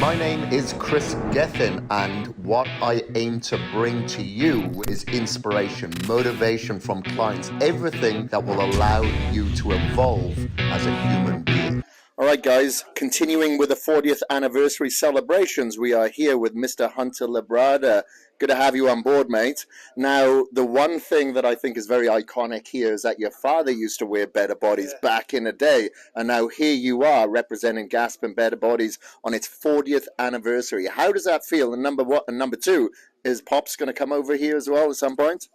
My name is Kris Gethin, and what I aim to bring to you is inspiration, motivation from clients, everything that will allow you to evolve as a human being. All right, guys, continuing with the 40th anniversary celebrations, we are here with Mr. Hunter Labrada. Good to have you on board, mate. Now, the one thing that I think is very iconic here is that your father used to wear Better Bodies back in the day, and now here you are representing Gasp and Better Bodies on its 40th anniversary. How does that feel? And number one, and number two, is Pops going to come over here as well at some point?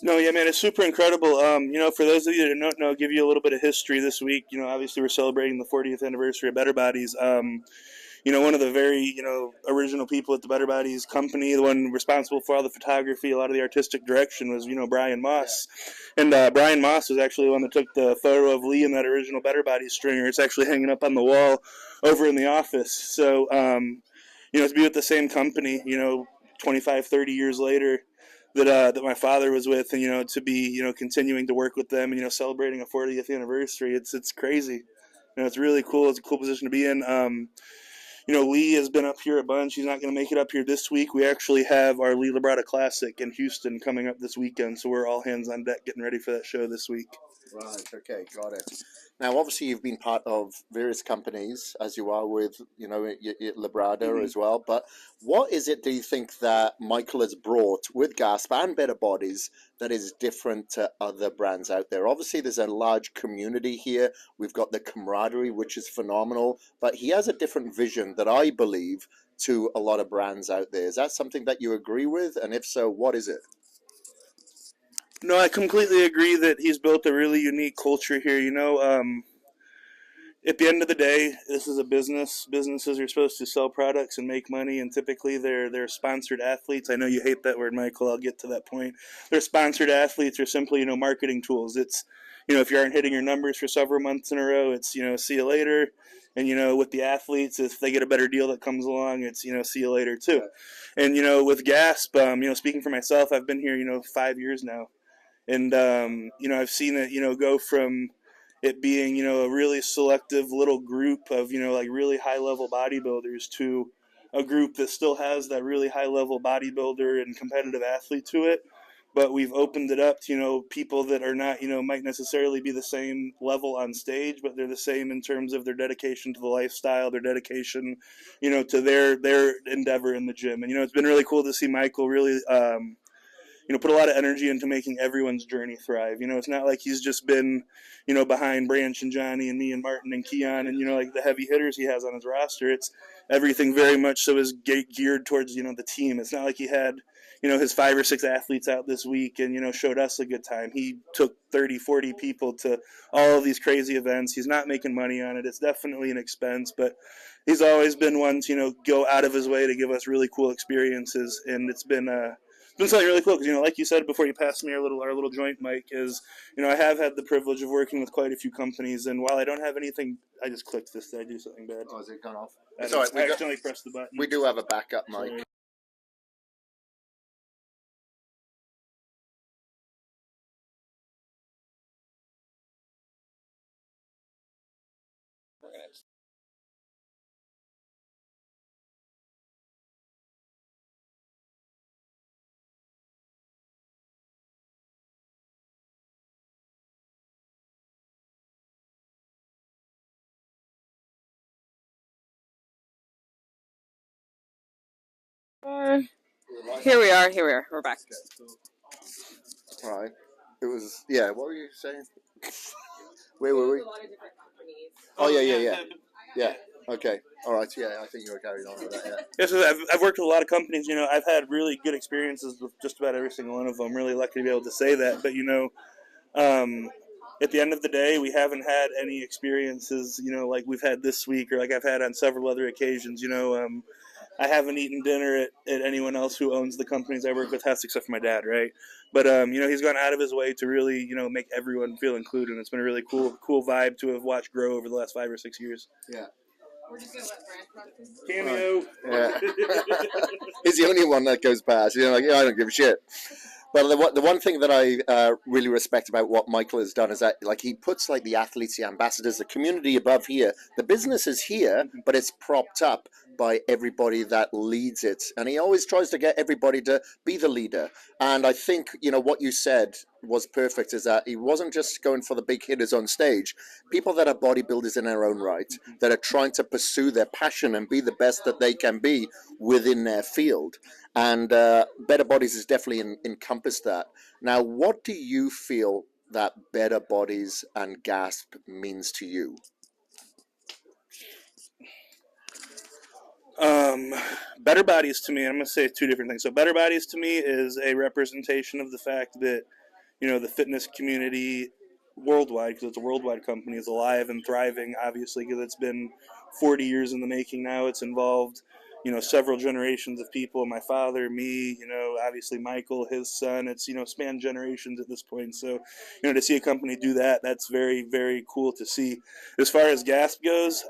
No, yeah, man, it's super incredible. For those of you that don't know, give you a little bit of history this week. Obviously we're celebrating the 40th anniversary of Better Bodies. One of the very, original people at the Better Bodies company, the one responsible for all the photography, a lot of the artistic direction was, Brian Moss. And Brian Moss was actually the one that took the photo of Lee in that original Better Bodies stringer. It's actually hanging up on the wall over in the office. So, to be with the same company, 25, 30 years later, that my father was with, and to be continuing to work with them, and celebrating a 40th anniversary, it's crazy. It's really cool. It's a cool position to be in. Lee has been up here a bunch. He's not going to make it up here this week. We actually have our Lee Labrada Classic in Houston coming up this weekend, so we're all hands on deck getting ready for that show this week. Right, okay, got it. Now, obviously, you've been part of various companies, as you are with, Labrada as well. But what is it, do you think, that Michael has brought with Gasp and Better Bodies that is different to other brands out there? Obviously, there's a large community here. We've got the camaraderie, which is phenomenal. But he has a different vision that I believe to a lot of brands out there. Is that something that you agree with? And if so, what is it? No, I completely agree that he's built a really unique culture here. At the end of the day, this is a business. Businesses are supposed to sell products and make money, and typically they're sponsored athletes. I know you hate that word, Michael. I'll get to that point. They're sponsored athletes are simply, marketing tools. It's, if you aren't hitting your numbers for several months in a row, it's, see you later. And, with the athletes, if they get a better deal that comes along, it's, see you later too. And, with Gasp, speaking for myself, I've been here, 5 years now. And, I've seen it, go from it being, a really selective little group of, really high-level bodybuilders to a group that still has that really high-level bodybuilder and competitive athlete to it. But we've opened it up to, people that are not, might necessarily be the same level on stage, but they're the same in terms of their dedication to the lifestyle, their dedication, to their endeavor in the gym. And, it's been really cool to see Michael really, put a lot of energy into making everyone's journey thrive. It's not like he's just been, behind Branch and Johnny and me and Martin and Keon and, like the heavy hitters he has on his roster. It's everything very much so is geared towards, the team. It's not like he had, his 5 or 6 athletes out this week and, showed us a good time. He took 30, 40 people to all of these crazy events. He's not making money on it. It's definitely an expense, but he's always been one to, go out of his way to give us really cool experiences. And it's been something really cool because, like you said before you passed me our little joint mic is, I have had the privilege of working with quite a few companies, and while I don't have anything, I just clicked this. Did I do something bad? Oh, is it gone off? I accidentally pressed the button. We do have a backup mic. Sorry. Here we are. We're back. All right. It was, yeah, what were you saying? Where were we? Oh, yeah. Okay. All right. Yeah, I think you were carrying on with that, yeah. Yeah, so I've worked with a lot of companies. I've had really good experiences with just about every single one of them. I'm really lucky to be able to say that. But, at the end of the day, we haven't had any experiences, like we've had this week or like I've had on several other occasions. I haven't eaten dinner at anyone else who owns the companies I work with has, except for my dad, right? But, he's gone out of his way to really, make everyone feel included. And it's been a really cool vibe to have watched grow over the last 5 or 6 years. Yeah. We're just going to let Branch Cameo. Yeah. He's the only one that goes past. I don't give a shit. Well, the one thing that I really respect about what Michael has done is that, like, he puts like the athletes, the ambassadors, the community above here. The business is here, but it's propped up by everybody that leads it, and he always tries to get everybody to be the leader. And I think, you know, what you said was perfect, is that he wasn't just going for the big hitters on stage. People that are bodybuilders in their own right, that are trying to pursue their passion and be the best that they can be within their field. And Better Bodies has definitely encompassed that. Now, what do you feel that Better Bodies and GASP means to you? Better Bodies to me, I'm going to say two different things. So Better Bodies to me is a representation of the fact that, you know, the fitness community worldwide, because it's a worldwide company, is alive and thriving, obviously, because it's been 40 years in the making now. It's involved, you know, several generations of people, my father, me, you know, obviously Michael, his son. It's, you know, spanned generations at this point. So, you know, to see a company do that, that's very, very cool to see. As far as GASP goes,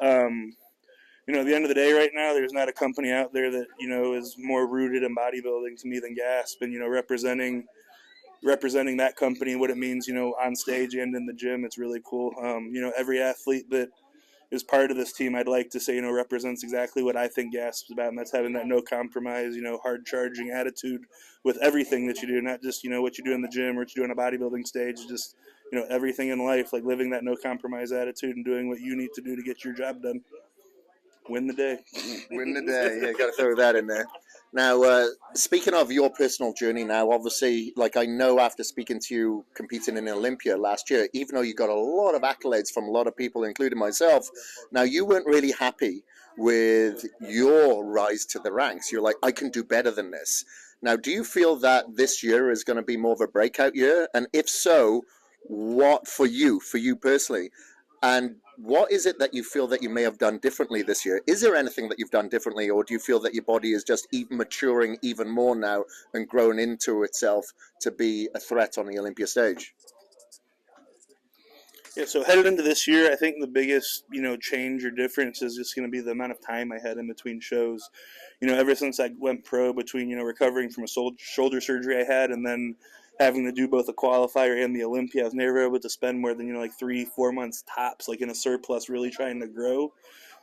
you know, at the end of the day right now, there's not a company out there that, you know, is more rooted in bodybuilding to me than GASP, and, you know, representing that company and what it means, you know, on stage and in the gym. It's really cool. You know, every athlete that is part of this team, I'd like to say, you know, represents exactly what I think GASP is about, and that's having that no compromise, you know, hard charging attitude with everything that you do, not just, you know, what you do in the gym or what you do on a bodybuilding stage, just, you know, everything in life, like living that no compromise attitude and doing what you need to do to get your job done. Win the day. Win the day. Yeah, got to throw that in there. Now, speaking of your personal journey now, obviously, like, I know after speaking to you competing in Olympia last year, even though you got a lot of accolades from a lot of people, including myself, now you weren't really happy with your rise to the ranks. You're like, I can do better than this. Now, do you feel that this year is going to be more of a breakout year? And if so, what for you personally? And what is it that you feel that you may have done differently this year? Is there anything that you've done differently, or do you feel that your body is just maturing even more now and growing into itself to be a threat on the Olympia stage? Yeah, so headed into this year, I think the biggest, you know, change or difference is just going to be the amount of time I had in between shows. You know, ever since I went pro, between, you know, recovering from a shoulder surgery I had and then having to do both the qualifier and the Olympia, I was never able to spend more than, you know, like 3-4 months tops, like in a surplus, really trying to grow.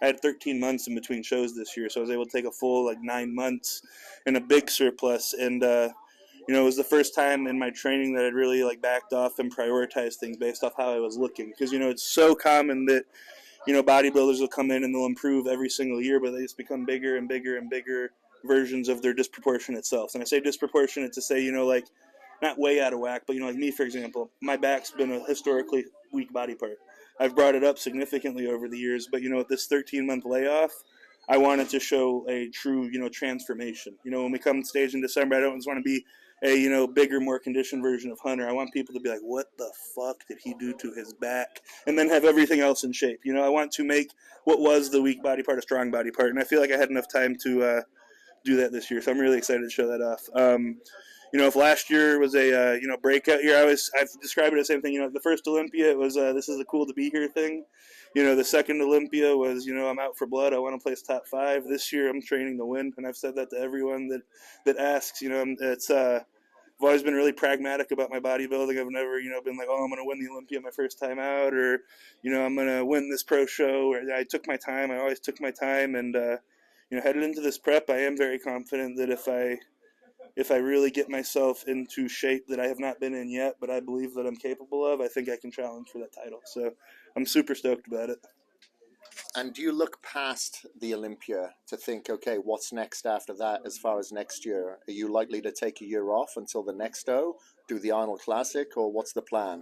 I had 13 months in between shows this year, so I was able to take a full, like, 9 months in a big surplus, and, you know, it was the first time in my training that I'd really, like, backed off and prioritized things based off how I was looking. Because, you know, it's so common that, you know, bodybuilders will come in and they'll improve every single year, but they just become bigger and bigger and bigger versions of their disproportionate selves. And I say disproportionate to say, you know, like, not way out of whack, but, you know, like me, for example, my back's been a historically weak body part. I've brought it up significantly over the years, but, you know, with this 13-month layoff, I wanted to show a true, you know, transformation. You know, when we come on stage in December, I don't just want to be a, you know, bigger, more conditioned version of Hunter. I want people to be like, what the fuck did he do to his back? And then have everything else in shape. You know, I want to make what was the weak body part a strong body part. And I feel like I had enough time to do that this year. So I'm really excited to show that off. You know, if last year was a, you know, breakout year, I've described it as the same thing. You know, the first Olympia, it was, this is a cool to be here thing. You know, the second Olympia was, you know, I'm out for blood. I want to place top 5. This year, I'm training to win. And I've said that to everyone that asks. You know, it's, I've always been really pragmatic about my bodybuilding. I've never, you know, been like, oh, I'm going to win the Olympia my first time out, or, you know, I'm going to win this pro show. Or I took my time. I always took my time. And, you know, headed into this prep, I am very confident that if I really get myself into shape that I have not been in yet, but I believe that I'm capable of, I think I can challenge for that title. So I'm super stoked about it. And do you look past the Olympia to think, okay, what's next after that as far as next year? Are you likely to take a year off until the next O, do the Arnold Classic, or what's the plan?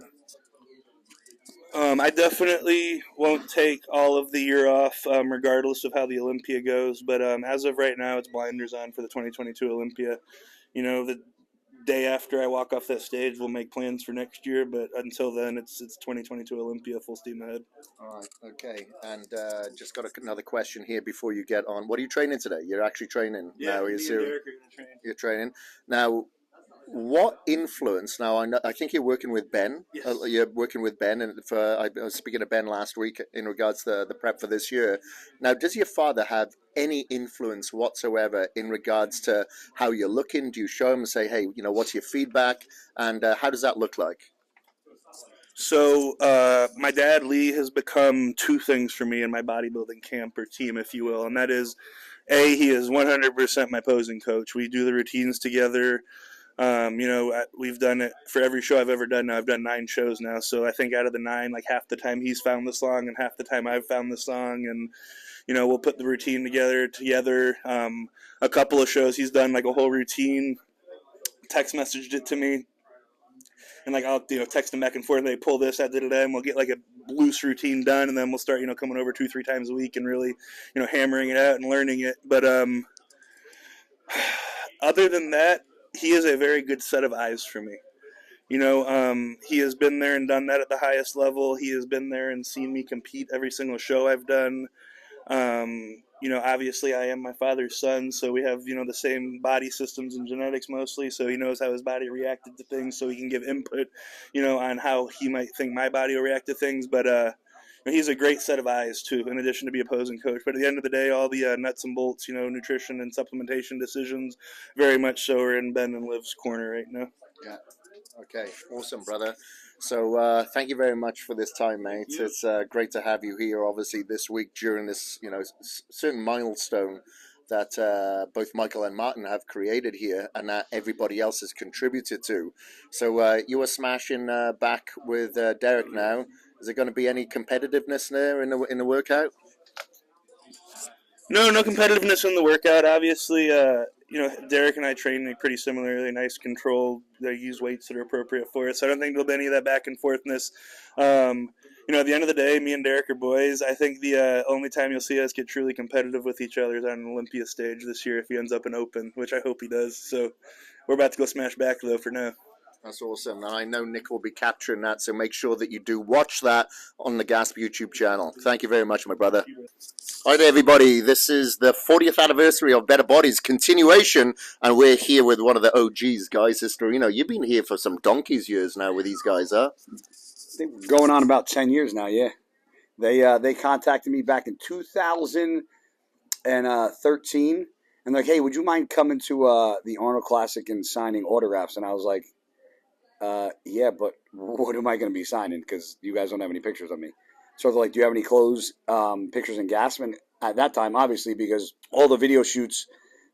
I definitely won't take all of the year off, regardless of how the Olympia goes. But as of right now, it's blinders on for the 2022 Olympia. You know, the day after I walk off that stage, we'll make plans for next year. But until then, it's 2022 Olympia, full steam ahead. All right, okay. And just got another question here before you get on. What are you training today? You're actually training now. Me and Derek are going to train. You're training now. what influence? Now, I think you're working with Ben. Yes. You're working with Ben, and I was speaking to Ben last week in regards to the prep for this year. Now, does your father have any influence whatsoever in regards to how you're looking? Do you show him and say, hey, what's your feedback? And how does that look like? So my dad, Lee, has become two things for me in my bodybuilding camp or team, if you will. And that is, A, he is 100% my posing coach. We do the routines together. We've done it for every show I've ever done now. I've done 9 shows now. So I think out of the 9, like half the time he's found the song and half the time I've found the song. And, we'll put the routine together. A couple of shows he's done like a whole routine, text messaged it to me. And like I'll text them back and forth, and they pull this, I did it, and we'll get like a loose routine done, and then we'll start coming over 2-3 times a week and really hammering it out and learning it. But other than that, he is a very good set of eyes for me. He has been there and done that at the highest level. He has been there and seen me compete every single show I've done. Obviously I am my father's son, so we have, the same body systems and genetics mostly, so he knows how his body reacted to things, so he can give input, on how he might think my body will react to things, but he's a great set of eyes, too, in addition to be a posing coach. But at the end of the day, all the nuts and bolts, nutrition and supplementation decisions, very much so are in Ben and Liv's corner right now. Yeah. Okay. Awesome, brother. So thank you very much for this time, mate. It's great to have you here, obviously, this week during this, certain milestone that both Michael and Martin have created here and that everybody else has contributed to. So you are smashing back with Derek now. Is there going to be any competitiveness there in the workout? No competitiveness in the workout. Obviously, Derek and I train pretty similarly, nice control. They use weights that are appropriate for us. So I don't think there'll be any of that back and forthness. At the end of the day, me and Derek are boys. I think the only time you'll see us get truly competitive with each other is on an Olympia stage this year if he ends up in Open, which I hope he does. So we're about to go smash back, though, for now. That's awesome. And I know Nick will be capturing that, so make sure that you do watch that on the Gasp YouTube channel. Thank you very much, my brother. Hi there, everybody. This is the 40th anniversary of Better Bodies continuation, and we're here with one of the OGs, guys. Cisternino, you've been here for some donkey's years now with these guys, huh? I think we're going on about 10 years now, yeah. They contacted me back in 2013, and like, hey, would you mind coming to the Arnold Classic and signing autographs? And I was like, yeah, but what am I going to be signing? Because you guys don't have any pictures of me. So they're like, do you have any clothes, pictures, and gas? And at that time, obviously, because all the video shoots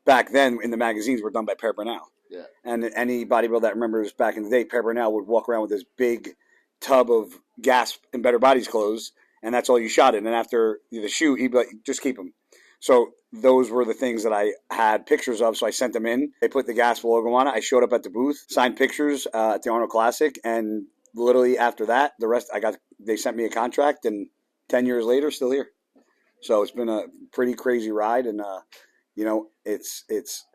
back then in the magazines were done by Per Burnell. Yeah. And any bodybuilder that remembers back in the day, Per Burnell would walk around with this big tub of Gasp and Better Bodies clothes, and that's all you shot in. And after the shoot, he'd be like, just keep them. So those were the things that I had pictures of, so I sent them in. They put the Gasp logo on it. I showed up at the booth, signed pictures at the Arnold Classic, and literally after that, the rest, they sent me a contract, and 10 years later, still here. So it's been a pretty crazy ride, and I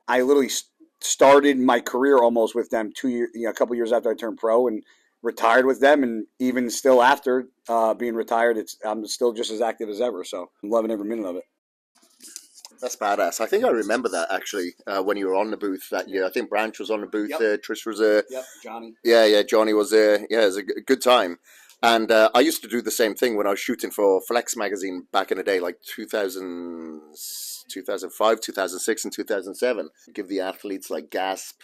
literally started my career almost with them a couple years after I turned pro, and retired with them, and even still after being retired, I'm still just as active as ever. So I'm loving every minute of it. That's badass. I think I remember that, actually, when you were on the booth that year. I think Branch was on the booth there. Trish was there. Yep, Johnny. Yeah, Johnny was there. Yeah, it was a good time. And I used to do the same thing when I was shooting for Flex magazine back in the day, like 2005, 2006, and 2007. Give the athletes like Gasp,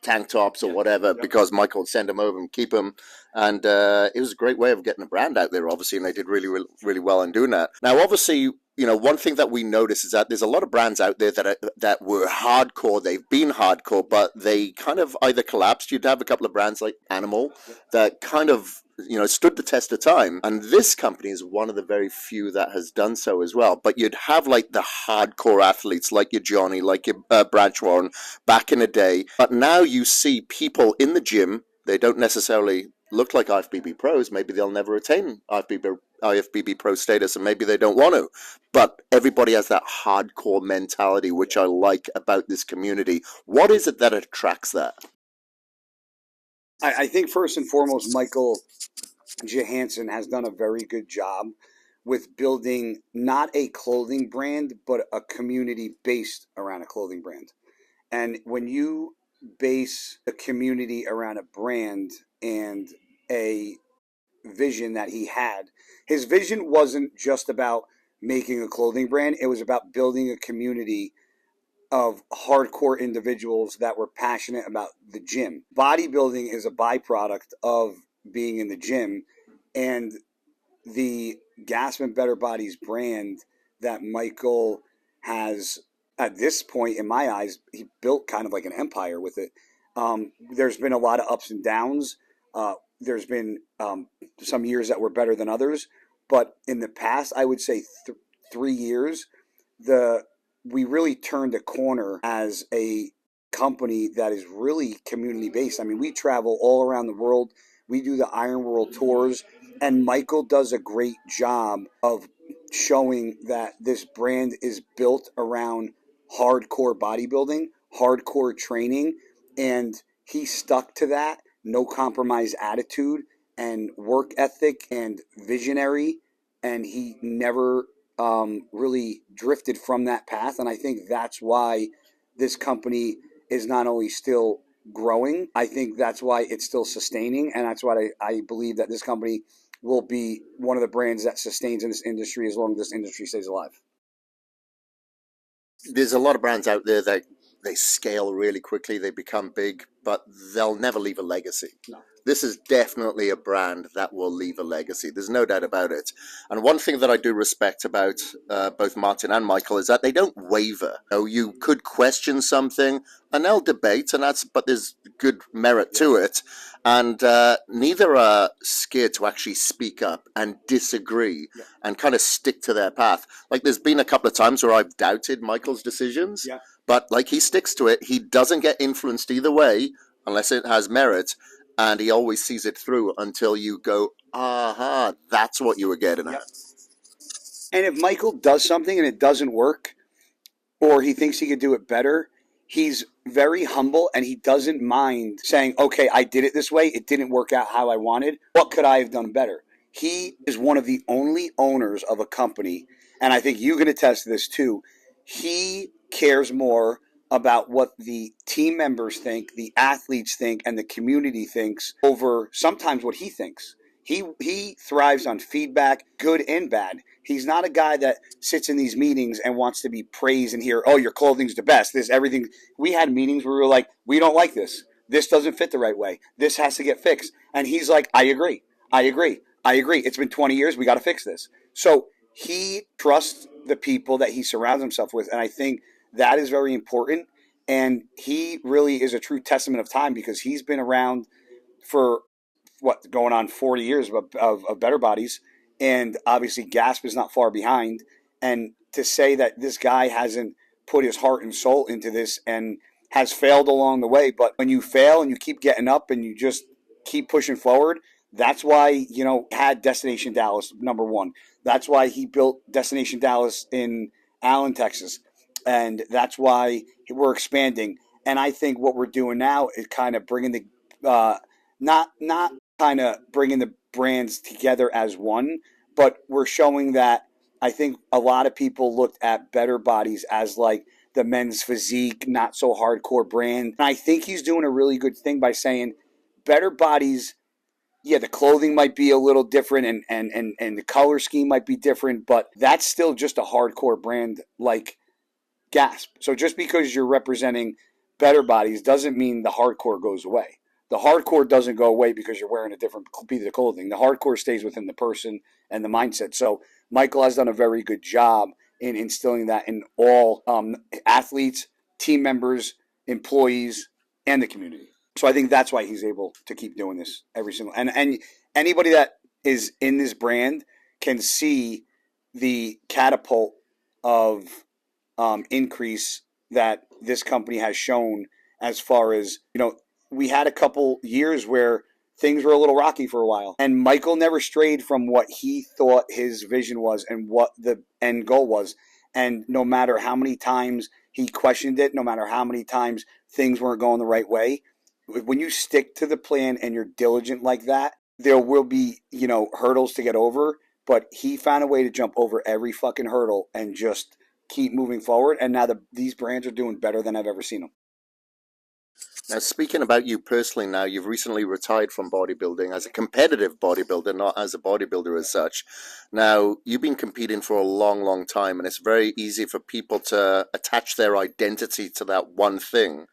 tank tops or whatever, because Michael would send them over and keep them. And it was a great way of getting a brand out there, obviously, and they did really, really, really well in doing that. Now, obviously, one thing that we notice is that there's a lot of brands out there that were hardcore. They've been hardcore, but they kind of either collapsed. You'd have a couple of brands like Animal that kind of stood the test of time. And this company is one of the very few that has done so as well. But you'd have like the hardcore athletes like your Johnny, like your Branch Warren back in the day. But now you see people in the gym. They don't necessarily look like IFBB pros. Maybe they'll never attain IFBB pro status, and maybe they don't want to. But everybody has that hardcore mentality, which I like about this community. What is it that attracts that? I think first and foremost, Michael Johansson has done a very good job with building not a clothing brand, but a community based around a clothing brand. And when you base a community around a brand and a vision that he had. His vision wasn't just about making a clothing brand. It was about building a community of hardcore individuals that were passionate about the gym. Bodybuilding is a byproduct of being in the gym, and the Gasp and Better Bodies brand that Michael has, at this point in my eyes, he built kind of like an empire with it. There's been a lot of ups and downs. There's been some years that were better than others, but in the past, I would say 3 years, we really turned a corner as a company that is really community based. I mean, we travel all around the world. We do the Iron World tours, and Michael does a great job of showing that this brand is built around hardcore bodybuilding, hardcore training, and he stuck to that no compromise attitude and work ethic and visionary, and he never really drifted from that path. And I think that's why this company is not only still growing, I think that's why it's still sustaining, and that's why I believe that this company will be one of the brands that sustains in this industry as long as this industry stays alive. There's a lot of brands out there that they scale really quickly, they become big, but they'll never leave a legacy. No. This is definitely a brand that will leave a legacy. There's no doubt about it. And one thing that I do respect about both Martin and Michael is that they don't waver. You could question something, and they'll debate, but there's good merit to it. And neither are scared to actually speak up and disagree and kind of stick to their path. Like, there's been a couple of times where I've doubted Michael's decisions, but like, he sticks to it. He doesn't get influenced either way unless it has merit. And he always sees it through until you go, aha, that's what you were getting at. And if Michael does something and it doesn't work, or he thinks he could do it better, he's very humble and he doesn't mind saying, okay, I did it this way. It didn't work out how I wanted. What could I have done better? He is one of the only owners of a company, and I think you can attest to this too. He cares more about what the team members think, the athletes think, and the community thinks over sometimes what he thinks. He thrives on feedback, good and bad. He's not a guy that sits in these meetings and wants to be praised and hear, oh, your clothing's the best. This, everything. We had meetings where we were like, we don't like this. This doesn't fit the right way. This has to get fixed. And he's like, I agree. It's been 20 years. We got to fix this. So he trusts the people that he surrounds himself with. And I think that is very important. And he really is a true testament of time, because he's been around for going on 40 years of Better Bodies. And obviously Gasp is not far behind. And to say that this guy hasn't put his heart and soul into this and has failed along the way, but when you fail and you keep getting up and you just keep pushing forward, that's why, had Destination Dallas, number one. That's why he built Destination Dallas in Allen, Texas. And that's why we're expanding. And I think what we're doing now is kind of bringing the, not kind of bringing the brands together as one, but we're showing that I think a lot of people looked at Better Bodies as like the men's physique, not so hardcore brand. And I think he's doing a really good thing by saying Better Bodies, yeah, the clothing might be a little different and the color scheme might be different, but that's still just a hardcore brand like Gasp. So just because you're representing Better Bodies doesn't mean the hardcore goes away. The hardcore doesn't go away because you're wearing a different piece of clothing. The hardcore stays within the person and the mindset. So Michael has done a very good job in instilling that in all athletes, team members, employees, and the community. So I think that's why he's able to keep doing this every single. And anybody that is in this brand can see the catapult of increase that this company has shown, as far as, we had a couple years where things were a little rocky for a while, and Michael never strayed from what he thought his vision was and what the end goal was. And no matter how many times he questioned it, no matter how many times things weren't going the right way, when you stick to the plan and you're diligent like that, there will be, hurdles to get over, but he found a way to jump over every fucking hurdle and just keep moving forward. And now these brands are doing better than I've ever seen them. Now, speaking about you personally now, you've recently retired from bodybuilding as a competitive bodybuilder, not as a bodybuilder as such. Now, you've been competing for a long, long time, and it's very easy for people to attach their identity to that one thing.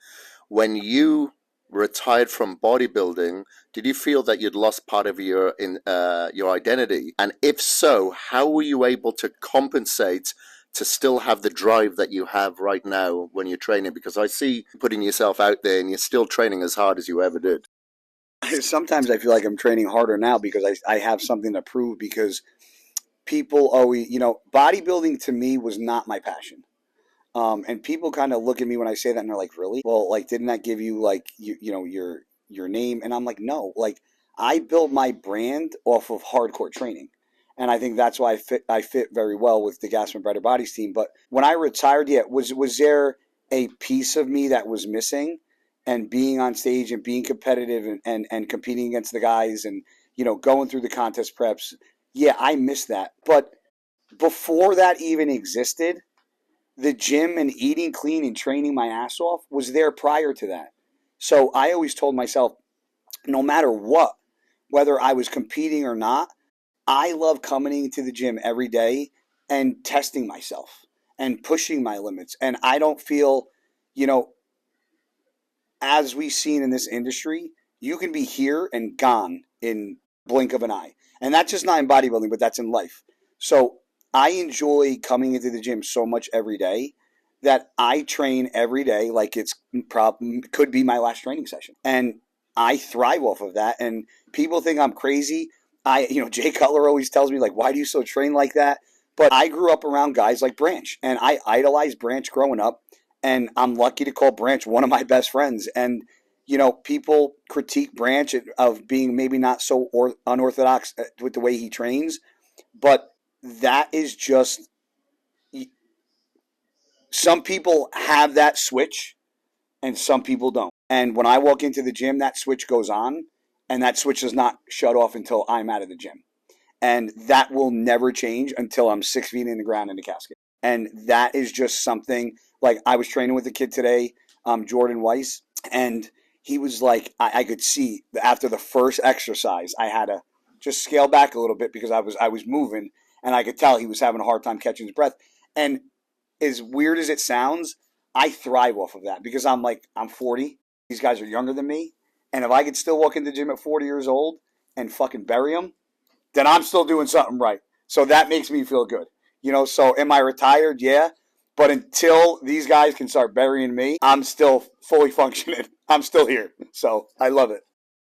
When you retired from bodybuilding, did you feel that you'd lost part of your identity? And if so, how were you able to compensate to still have the drive that you have right now when you're training? Because I see putting yourself out there and you're still training as hard as you ever did. Sometimes I feel like I'm training harder now because I have something to prove, because people always, bodybuilding to me was not my passion. And people kind of look at me when I say that and they're like, really? Well, like, didn't that give you like, your name? And I'm like, no, like I built my brand off of hardcore training. And I think that's why I fit very well with the Gas and Better Bodies team. But when I retired, was there a piece of me that was missing? And being on stage and being competitive and competing against the guys and, going through the contest preps. Yeah, I missed that. But before that even existed, the gym and eating clean and training my ass off was there prior to that. So I always told myself, no matter what, whether I was competing or not, I love coming into the gym every day and testing myself and pushing my limits. And I don't feel, as we've seen in this industry, you can be here and gone in blink of an eye. And that's just not in bodybuilding, but that's in life. So I enjoy coming into the gym so much every day that I train every day like it's could be my last training session. And I thrive off of that. And people think I'm crazy. Jay Cutler always tells me, like, why do you so train like that? But I grew up around guys like Branch, and I idolized Branch growing up. And I'm lucky to call Branch one of my best friends. And, people critique Branch of being maybe not so unorthodox with the way he trains. But that is just, some people have that switch and some people don't. And when I walk into the gym, that switch goes on, and that switch does not shut off until I'm out of the gym. And that will never change until I'm 6 feet in the ground in the casket. And that is just something, like I was training with a kid today, Jordan Weiss, and he was like, I could see after the first exercise, I had to just scale back a little bit because I was moving, and I could tell he was having a hard time catching his breath. And as weird as it sounds, I thrive off of that because I'm 40. These guys are younger than me. And if I could still walk in the gym at 40 years old and fucking bury them, then I'm still doing something right. So that makes me feel good. So am I retired? Yeah. But until these guys can start burying me, I'm still fully functioning. I'm still here. So I love it.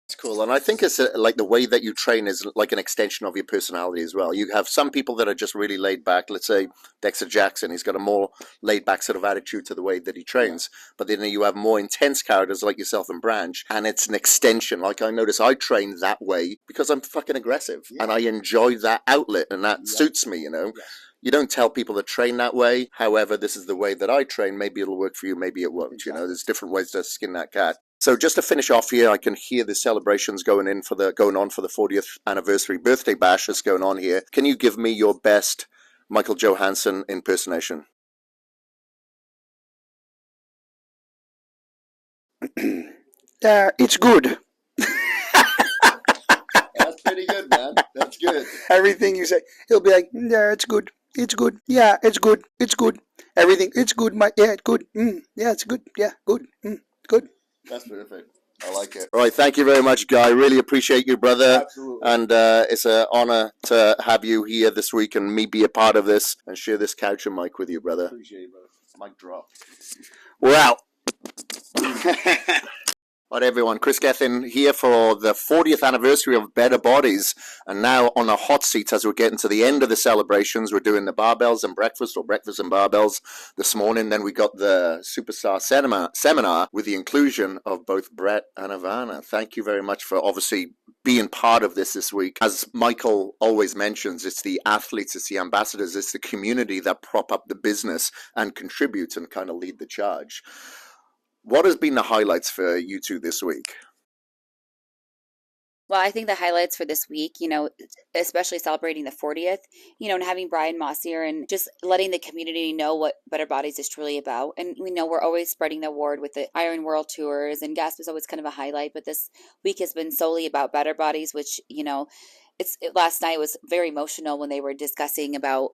It's cool. And I think it's like the way that you train is like an extension of your personality as well. You have some people that are just really laid back. Let's say Dexter Jackson, he's got a more laid back sort of attitude to the way that he trains. But then you have more intense characters like yourself and Branch, and it's an extension. Like I notice I train that way because I'm fucking aggressive and I enjoy that outlet, and that suits me, Yes. You don't tell people to train that way. However, this is the way that I train. Maybe it'll work for you. Maybe it won't. Exactly. There's different ways to skin that cat. So just to finish off here, I can hear the celebrations going on for the 40th anniversary birthday bash that's going on here. Can you give me your best Michael Johansson impersonation? It's good. That's pretty good, man. That's good. Everything you say, he'll be like, yeah, it's good. It's good. Yeah, it's good. It's good. Everything, it's good. Yeah, it's good. Yeah, it's good. Yeah, good. Good. That's perfect. I like it. All right, thank you very much, Guy. Really appreciate you, brother. Absolutely. And it's an honor to have you here this week and me be a part of this and share this couch and mic with you, brother. Appreciate it, brother. Mic drop. We're out. All right, everyone. Kris Gethin here for the 40th anniversary of Better Bodies. And now on the hot seat as we're getting to the end of the celebrations, we're doing the barbells and breakfast, or breakfast and barbells this morning. Then we got the Superstar Seminar with the inclusion of both Brett and Ivana. Thank you very much for obviously being part of this week. As Michael always mentions, it's the athletes, it's the ambassadors, it's the community that prop up the business and contribute and kind of lead the charge. What has been the highlights for you two this week? Well, I think the highlights for this week, especially celebrating the 40th, and having Brian Moss here and just letting the community know what Better Bodies is truly about. And we know we're always spreading the word with the Iron World Tours, and GASP is always kind of a highlight, but this week has been solely about Better Bodies, which, last night was very emotional when they were discussing about,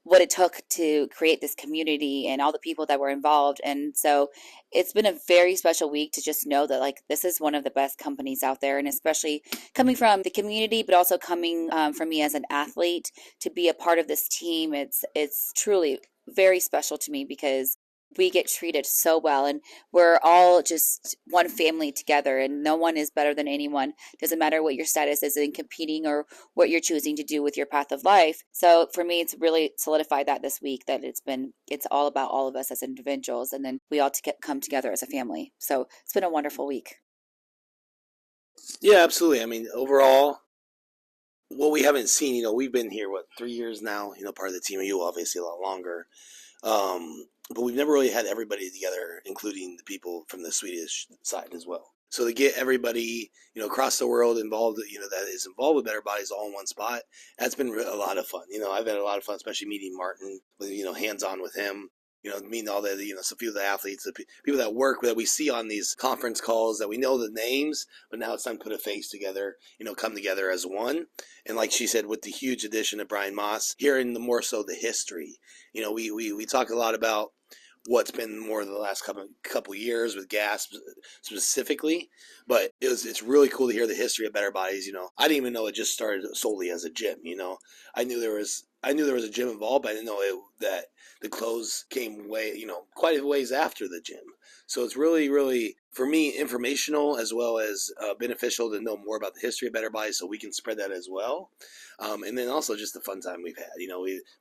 what it took to create this community and all the people that were involved. And so it's been a very special week to just know that like this is one of the best companies out there, and especially coming from the community, but also coming from me as an athlete to be a part of this team. It's truly very special to me because we get treated so well, and we're all just one family together, and no one is better than anyone. Doesn't matter what your status is in competing or what you're choosing to do with your path of life. So for me, it's really solidified that this week that it's all about all of us as individuals, and then we all come together as a family. So it's been a wonderful week. Yeah, absolutely. I mean, overall, what we haven't seen, we've been here, 3 years now, part of the team, you obviously a lot longer. But we've never really had everybody together, including the people from the Swedish side as well. So to get everybody, across the world involved, that is involved with Better Bodies all in one spot, that's been a lot of fun. I've had a lot of fun, especially meeting Martin, hands-on with him. Meeting all the, some few of the athletes, the people that work that we see on these conference calls that we know the names, but now it's time to put a face together, come together as one. And like she said, with the huge addition of Brian Moss, hearing the more so the history, we talk a lot about what's been more the last couple years with GASP specifically, but it's really cool to hear the history of Better Bodies. I didn't even know it just started solely as a gym. I knew there was a gym involved, but I didn't know that the clothes came quite a ways after the gym. So it's really, really, for me, informational as well as beneficial to know more about the history of Better Bodies, so we can spread that as well. And then also just the fun time we've had.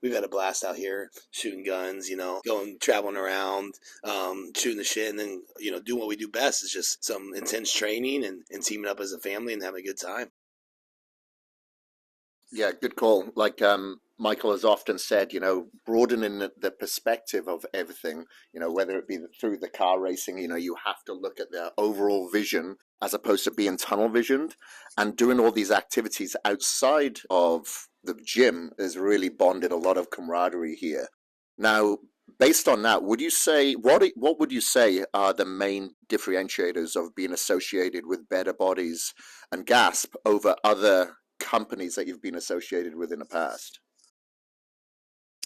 We've had a blast out here shooting guns, traveling around, shooting the shit, and then, doing what we do best is just some intense training and teaming up as a family and having a good time. Yeah, good call. Like Michael has often said, broadening the perspective of everything, whether it be through the car racing, you have to look at the overall vision as opposed to being tunnel visioned, and doing all these activities outside of the gym has really bonded a lot of camaraderie here. Now, based on that, would you say what would you say are the main differentiators of being associated with Better Bodies and GASP over other companies that you've been associated with in the past?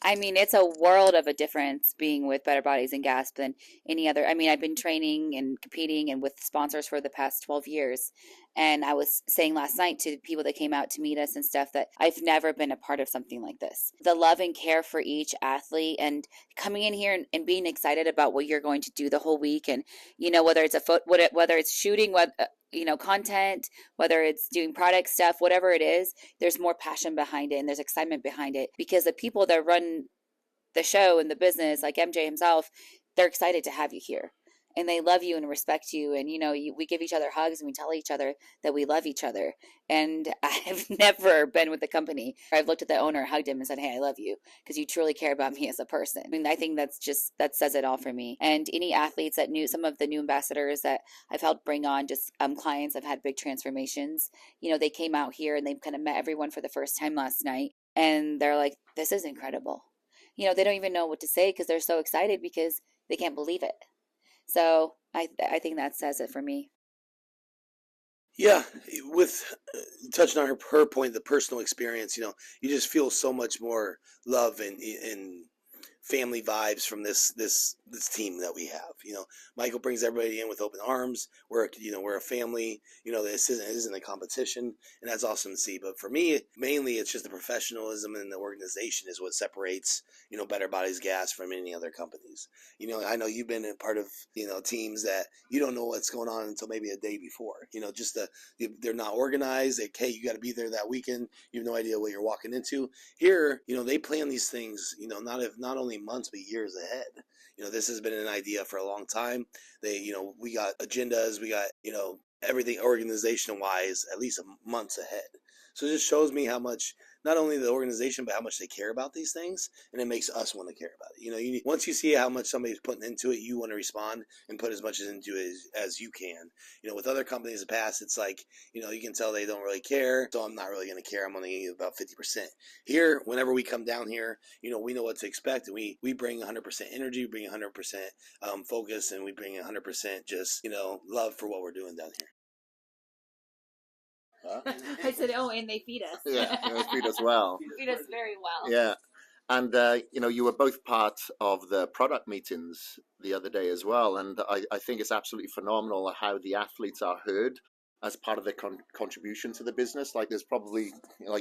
I mean, it's a world of a difference being with Better Bodies and GASP than any other. I mean, I've been training and competing and with sponsors for the past 12 years. And I was saying last night to people that came out to meet us and stuff that I've never been a part of something like this. The love and care for each athlete, and coming in here and being excited about what you're going to do the whole week. And, whether it's whether it's shooting, content, whether it's doing product stuff, whatever it is, there's more passion behind it and there's excitement behind it because the people that run the show and the business, like MJ himself, they're excited to have you here. And they love you and respect you. And, we give each other hugs and we tell each other that we love each other. And I've never been with the company. I've looked at the owner, hugged him and said, hey, I love you because you truly care about me as a person. I mean, I think that says it all for me. And any athletes that some of the new ambassadors that I've helped bring on, just clients have had big transformations. They came out here and they've kind of met everyone for the first time last night. And they're like, this is incredible. They don't even know what to say because they're so excited because they can't believe it. So I think that says it for me. Yeah, with touching on her point, the personal experience, you just feel so much more love and family vibes from this team that we have. Michael brings everybody in with open arms. We're a family. This isn't a competition, and that's awesome to see. But for me, mainly it's just the professionalism and the organization is what separates Better Bodies Gas from any other companies. I know you've been a part of teams that you don't know what's going on until maybe a day before. They're not organized. Hey, you got to be there that weekend. You have no idea what you're walking into. Here, they plan these things. Not only months but years ahead. This has been an idea for a long time. We got agendas, we got everything organization wise at least months ahead. So it just shows me how much not only the organization, but how much they care about these things. And it makes us want to care about it. Once you see how much somebody's putting into it, you want to respond and put as much into it as you can. With other companies in the past, it's like, you can tell they don't really care. So I'm not really going to care. I'm only going to give about 50%. Here, whenever we come down here, we know what to expect. And we bring 100% energy, we bring 100% focus, and we bring 100% just, love for what we're doing down here. Huh? I said, and they feed us. Yeah, they feed us well. Feed us very well. Yeah. And, you were both part of the product meetings the other day as well. And I think it's absolutely phenomenal how the athletes are heard as part of their contribution to the business. Like there's probably,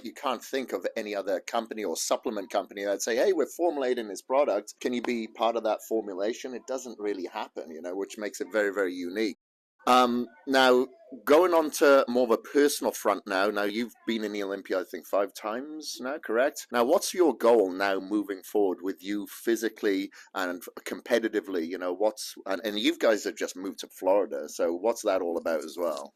you can't think of any other company or supplement company that'd say, hey, we're formulating this product. Can you be part of that formulation? It doesn't really happen, which makes it very, very unique. Now, going on to more of a personal front now you've been in the Olympia, I think 5 times now, correct? Now, what's your goal now moving forward with you physically and competitively? And you guys have just moved to Florida, so what's that all about as well?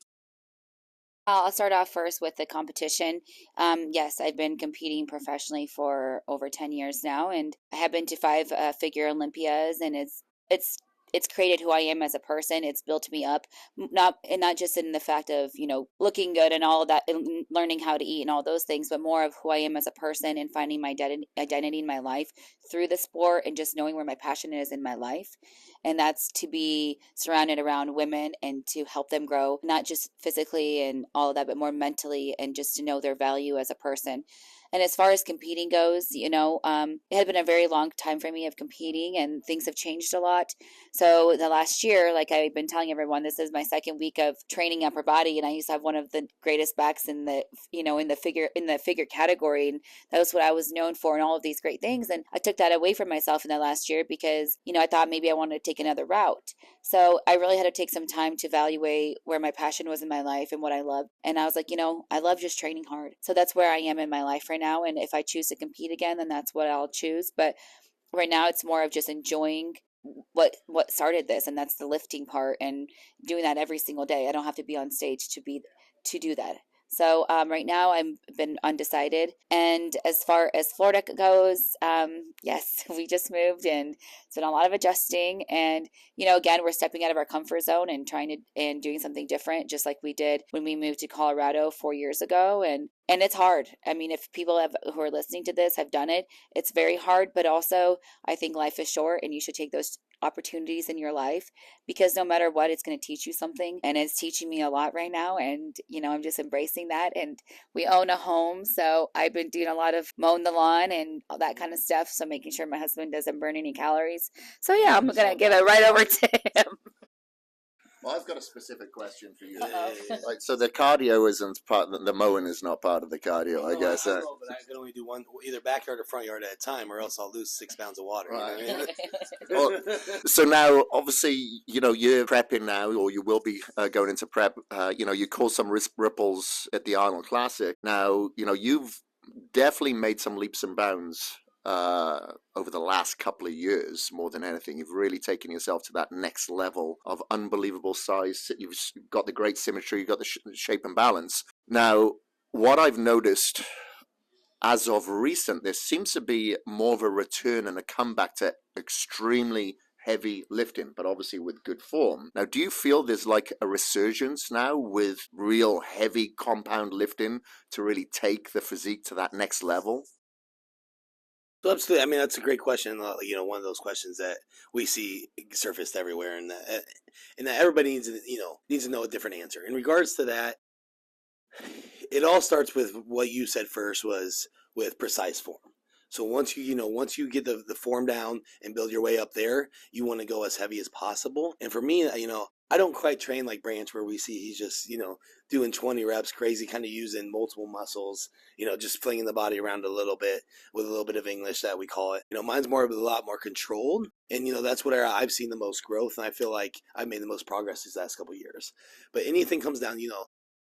I'll start off first with the competition. Yes, I've been competing professionally for over 10 years now, and I have been to 5 figure Olympias, and it's created who I am as a person. It's built me up, not just in the fact of, looking good and all of that, and learning how to eat and all those things, but more of who I am as a person and finding my identity in my life through the sport and just knowing where my passion is in my life. And that's to be surrounded around women and to help them grow, not just physically and all of that, but more mentally, and just to know their value as a person. And as far as competing goes, it had been a very long time for me of competing, and things have changed a lot. So the last year, like I've been telling everyone, this is my 2nd week of training upper body, and I used to have one of the greatest backs in the figure category, and that was what I was known for, and all of these great things. And I took that away from myself in the last year because, I thought maybe I wanted to take another route. So I really had to take some time to evaluate where my passion was in my life and what I loved. And I was like, I love just training hard. So that's where I am in my life right now. And if I choose to compete again, then that's what I'll choose. But right now it's more of just enjoying what started this, and that's the lifting part, and doing that every single day. I don't have to be on stage to do that. So right now I've been undecided. And as far as Florida goes, yes, we just moved, and it's been a lot of adjusting. And, again, we're stepping out of our comfort zone and and doing something different, just like we did when we moved to Colorado 4 years ago. And it's hard. I mean, if people who are listening to this have done it, it's very hard. But also, I think life is short, and you should take those opportunities in your life, because no matter what, it's going to teach you something, and it's teaching me a lot right now. And I'm just embracing that. And we own a home, so I've been doing a lot of mowing the lawn and all that kind of stuff, so making sure my husband doesn't burn any calories. So yeah, I'm going to give it right over to him. Well, I've got a specific question for you. Like, so the cardio isn't part. The mowing is not part of the cardio, I guess. I know, but I can only do one, either backyard or front yard at a time, or else I'll lose 6 pounds of water. Right. You know what I mean? Well, so now, obviously, you're prepping now, or you will be going into prep. You caused some ripples at the Arnold Classic. Now, you've definitely made some leaps and bounds over the last couple of years. More than anything, you've really taken yourself to that next level of unbelievable size. You've got the great symmetry, you've got the shape and balance. Now, what I've noticed as of recent, there seems to be more of a return and a comeback to extremely heavy lifting, but obviously with good form. Now, do you feel there's like a resurgence now with real heavy compound lifting to really take the physique to that next level? So absolutely. I mean, that's a great question. One of those questions that we see surfaced everywhere, and that everybody needs to know a different answer. In regards to that, it all starts with what you said first, was with precise form. So once you get the form down and build your way up there, you want to go as heavy as possible. And for me, I don't quite train like Branch, where we see he's just, doing 20 reps, crazy, kind of using multiple muscles, just flinging the body around a little bit with a little bit of English that we call it. Mine's a lot more controlled. And, that's where I've seen the most growth. And I feel like I've made the most progress these last couple of years. But anything comes down,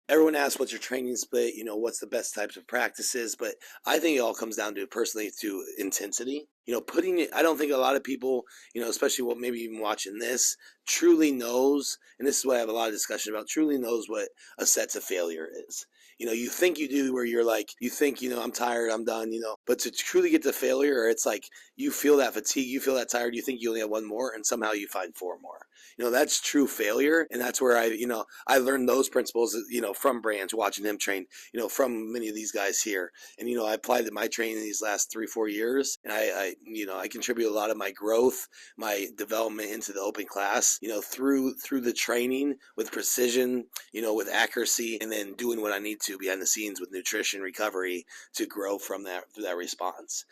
everyone asks what's your training split, what's the best types of practices. But I think it all comes down to, personally, to intensity. Putting it, I don't think a lot of people, especially what maybe even watching this, truly knows, and this is what I have a lot of discussion about, truly knows what a set to failure is. You think you do where you're like, you think, I'm tired, I'm done, but to truly get to failure, it's like you feel that fatigue, you feel that tired, you think you only have one more, and somehow you find four more. That's true failure. And that's where I learned those principles, from Branch, watching him train, from many of these guys here. And, I applied to my training these last 3-4 years. And I contribute a lot of my growth, my development into the open class, through the training with precision, with accuracy, and then doing what I need to behind the scenes with nutrition, recovery to grow from that response.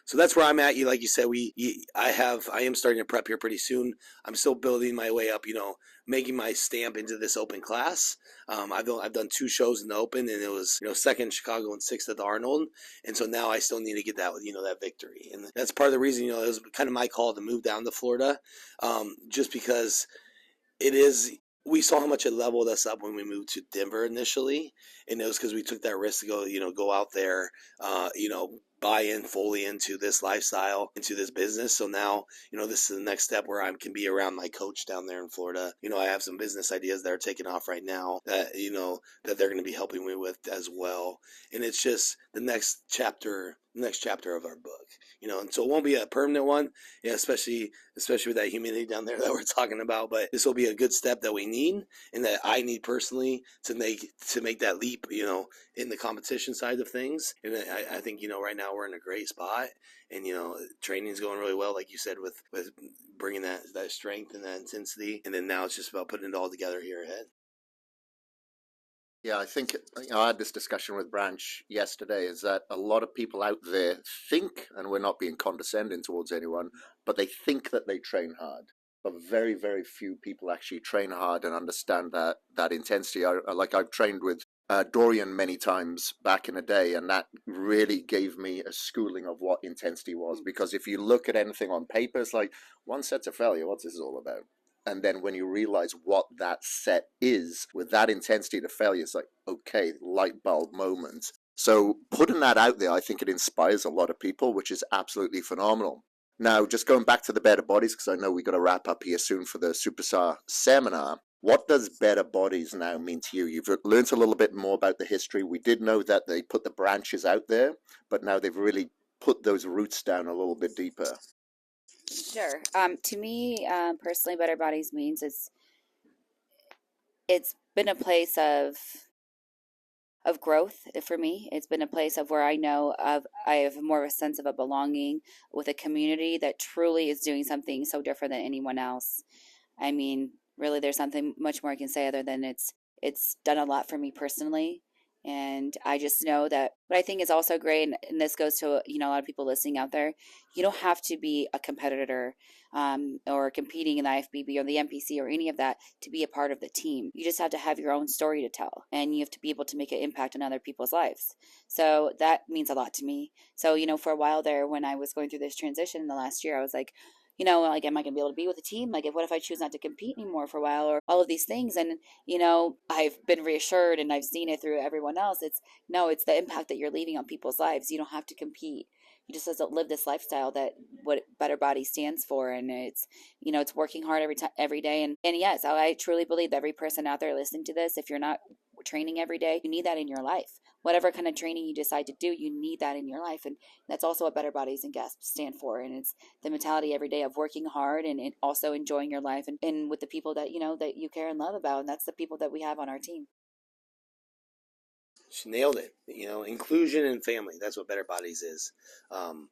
So that's where I'm at. Like you said, I am starting to prep here pretty soon. I'm still building my way up, making my stamp into this open class. I've done 2 shows in the open, and it was, second in Chicago and 6th at the Arnold. And so now I still need to get that, that victory. And that's part of the reason, it was kind of my call to move down to Florida, just because we saw how much it leveled us up when we moved to Denver initially. And it was because we took that risk to go out there, buy in fully into this lifestyle, into this business. So now, this is the next step where I can be around my coach down there in Florida. I have some business ideas that are taking off right now that, that they're going to be helping me with as well. And it's just the next chapter of our book, and so it won't be a permanent one, especially with that humidity down there that we're talking about. But this will be a good step that we need, and that I need personally to make that leap, in the competition side of things. And I think, right now we're in a great spot, and, training's going really well, like you said, with bringing that strength and that intensity. And then now it's just about putting it all together here ahead. Yeah, I think I had this discussion with Branch yesterday, is that a lot of people out there think, and we're not being condescending towards anyone, but they think that they train hard. But very, very few people actually train hard and understand that intensity. I've trained with Dorian many times back in the day, and that really gave me a schooling of what intensity was. Because if you look at anything on paper, it's like, one set's a failure, what's this all about? And then when you realize what that set is, with that intensity to failure, it's like, okay, light bulb moment. So putting that out there, I think it inspires a lot of people, which is absolutely phenomenal. Now, just going back to the Better Bodies, because I know we've got to wrap up here soon for the Superstar seminar. What does Better Bodies now mean to you? You've learned a little bit more about the history. We did know that they put the branches out there, but now they've really put those roots down a little bit deeper. Sure. To me, personally, Better Bodies means it's been a place of growth for me. It's been a place of where I have more of a sense of a belonging with a community that truly is doing something so different than anyone else. I mean, really, there's nothing much more I can say other than it's done a lot for me personally. And I just know that what I think is also great, and this goes to, a lot of people listening out there, you don't have to be a competitor or competing in the IFBB or the NPC or any of that to be a part of the team. You just have to have your own story to tell, and you have to be able to make an impact on other people's lives. So that means a lot to me. So, for a while there, when I was going through this transition in the last year, I was like, am I going to be able to be with a team? What if I choose not to compete anymore for a while, or all of these things? And, I've been reassured, and I've seen it through everyone else. It's the impact that you're leaving on people's lives. You don't have to compete. You just have to live this lifestyle that what Better Body stands for. And it's, it's working hard every day. And yes, I truly believe every person out there listening to this, if you're not training every day, you need that in your life. Whatever kind of training you decide to do, you need that in your life. And that's also what Better Bodies and Gasps stand for. And it's the mentality every day of working hard and also enjoying your life and with the people that, that you care and love about. And that's the people that we have on our team. She nailed it. Inclusion and family. That's what Better Bodies is. From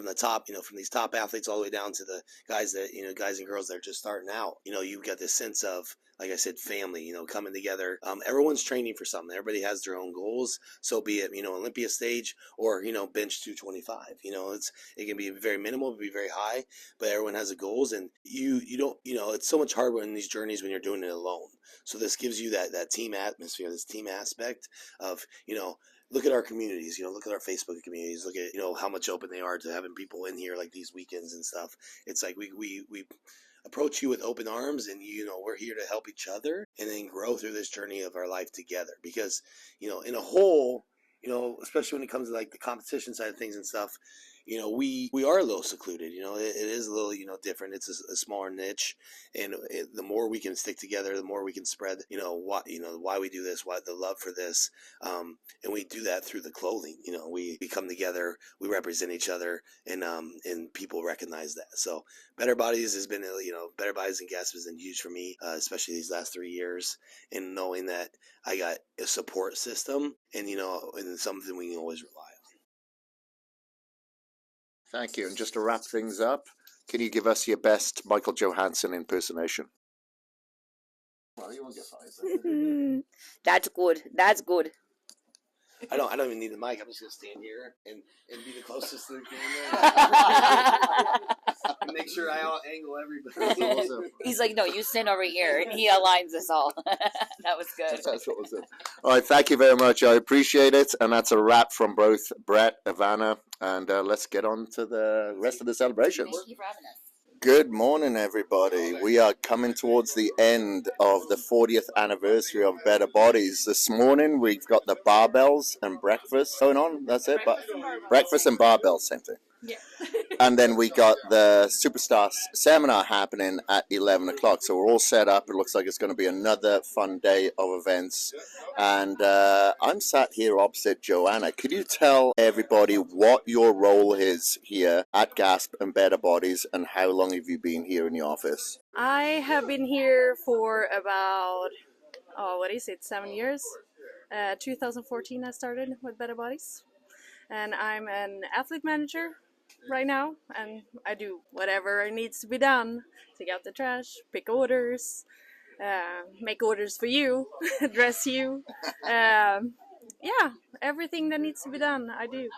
the top, from these top athletes all the way down to the guys guys and girls that are just starting out. You've got this sense of, like I said, family, coming together. Everyone's training for something. Everybody has their own goals. So be it, Olympia stage or, bench 225. It can be very minimal, be very high, but everyone has the goals, and you don't, it's so much harder in these journeys when you're doing it alone. So this gives you that team atmosphere, this team aspect of, look at our communities, look at our Facebook communities, look at, how much open they are to having people in here like these weekends and stuff. It's like we approach you with open arms, and, we're here to help each other and then grow through this journey of our life together. Because, in a whole, especially when it comes to like the competition side of things and stuff, we are a little secluded. It is a little, different. It's a smaller niche, and the more we can stick together, the more we can spread, why we do this, why the love for this, and we do that through the clothing. We come together, we represent each other, and people recognize that. So Better Bodies has been, Better Bodies and Gasp has been huge for me, especially these last 3 years, and knowing that I got a support system, and and something we can always rely on. Thank you. And just to wrap things up, can you give us your best Michael Johansson impersonation? Well, you won't get fired. That's good. That's good. I don't even need the mic. I'm just gonna stand here and be the closest to the camera. And make sure I angle everybody. He's like, no, you stand over here, and he aligns us all. That was good. That's what was it. All right, thank you very much. I appreciate it. And that's a wrap from both Brett, Ivana, and let's get on to the rest of the celebrations. Thank you for having us. Good morning, everybody. We are coming towards the end of the 40th anniversary of Better Bodies. This morning, we've got the barbells and breakfast going on. That's it. Breakfast and barbells, same thing. Yeah. And then we got the Superstar seminar happening at 11 o'clock. So we're all set up. It looks like it's going to be another fun day of events. And I'm sat here opposite Joanna. Could you tell everybody what your role is here at Gasp and Better Bodies, and how long have you been here in the office? I have been here for about, 7 years. 2014 I started with Better Bodies. And I'm an athlete manager right now, and I do whatever needs to be done. Take out the trash, pick orders, make orders for you, dress you. Everything that needs to be done, I do.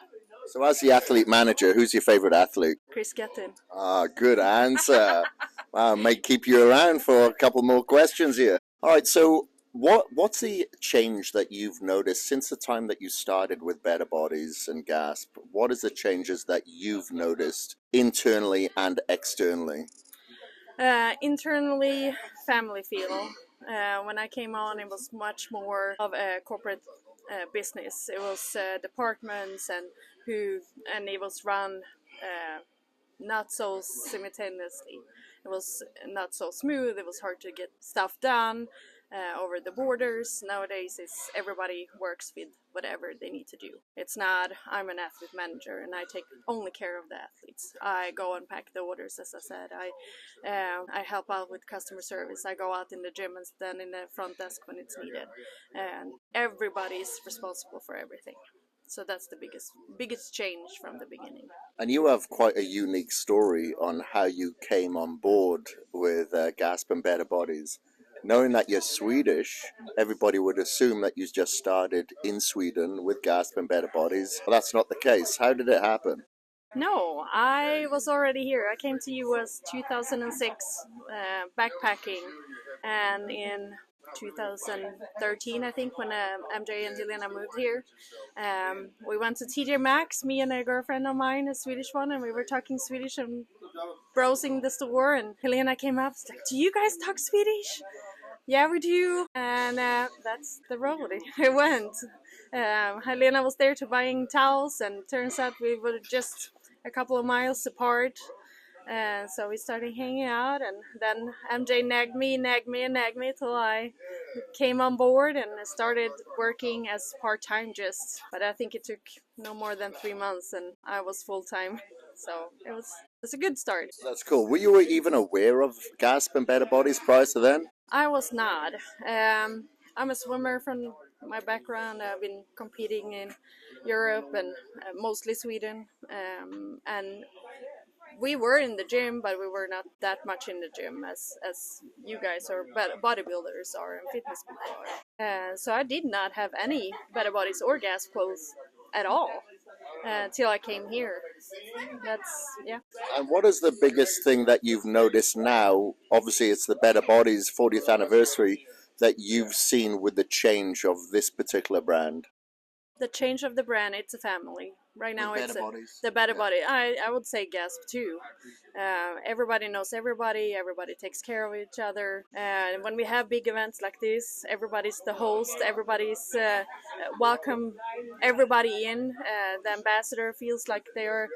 So as the athlete manager, who's your favorite athlete? Kris Gethin. Good answer. Wow, may keep you around for a couple more questions here. All right, so what's the change that you've noticed since the time that you started with Better Bodies and Gasp? What is the changes that you've noticed internally and externally? Internally, family feel. When I came on, it was much more of a corporate business. It was departments and it was run not so simultaneously. It was not so smooth. It was hard to get stuff done over the borders. Nowadays, everybody works with whatever they need to do. It's not, I'm an athlete manager and I take only care of the athletes. I go and pack the orders, as I said. I help out with customer service. I go out in the gym and stand in the front desk when it's needed. And everybody is responsible for everything. So that's the biggest change from the beginning. And you have quite a unique story on how you came on board with Gasp and Better Bodies. Knowing that you're Swedish, everybody would assume that you just started in Sweden with Gasp and Better Bodies. But that's not the case. How did it happen? No, I was already here. I came to US 2006 backpacking, and in 2013, I think, when MJ and Helena moved here, we went to TJ Maxx, me and a girlfriend of mine, a Swedish one, and we were talking Swedish and browsing the store, and Helena came up, like, do you guys talk Swedish? Yeah, we do. And that's the road it went. Helena was there to buying towels, and turns out we were just a couple of miles apart. So we started hanging out, and then MJ nagged me till I came on board and started working as part-time just. But I think it took no more than 3 months and I was full-time. So it's a good start. That's cool. Were you even aware of Gasp and Better Bodies prior to then? I was not. I'm a swimmer from my background. I've been competing in Europe and mostly Sweden. And we were in the gym, but we were not that much in the gym as you guys or bodybuilders are and fitness people are. So I did not have any Better Bodies or Gasp clothes at all until I came here. Yeah. And what is the biggest thing that you've noticed now? Obviously, it's the Better Bodies 40th anniversary that you've seen with the change of this particular brand. The change of the brand, it's a family. Right now, it's the Better Yeah. Body. I would say Gasp too. Everybody knows everybody. Everybody takes care of each other. And when we have big events like this, everybody's the host. Everybody's welcome everybody in. The ambassador feels like they're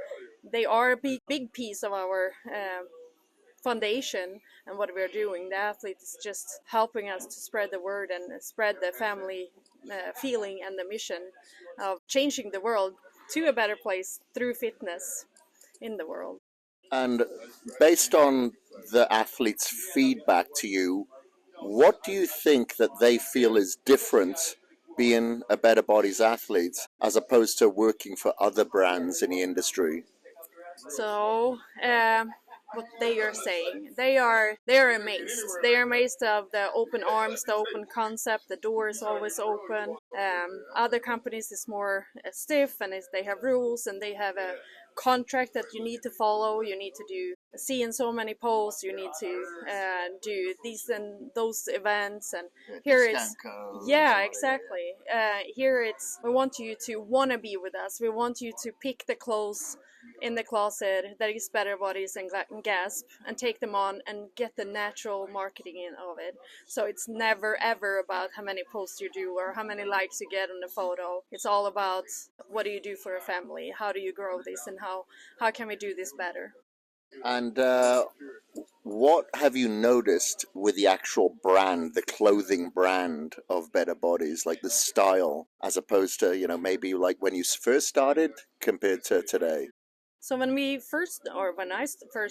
they are a big piece of our foundation and what we're doing. The athlete is just helping us to spread the word and spread the family feeling and the mission of changing the world to a better place through fitness in the world. And based on the athletes' feedback to you, what do you think that they feel is different being a Better Bodies athlete as opposed to working for other brands in the industry? So what they are saying, they are amazed. They are amazed of the open arms, the open concept. The door is always open. Other companies is more stiff, and they have rules and they have a contract that you need to follow. You need to see in so many posts. You need to do these and those events. And here it's exactly. Here it's, we want you to want to be with us. We want you to pick the clothes in the closet that is Better Bodies and Gasp and take them on and get the natural marketing in of it. So it's never ever about how many posts you do or how many likes you get on the photo. It's all about what do you do for a family, how do you grow this, and how can we do this better. And what have you noticed with the actual brand, the clothing brand of Better Bodies, like the style, as opposed to, maybe like when you first started compared to today? So when I first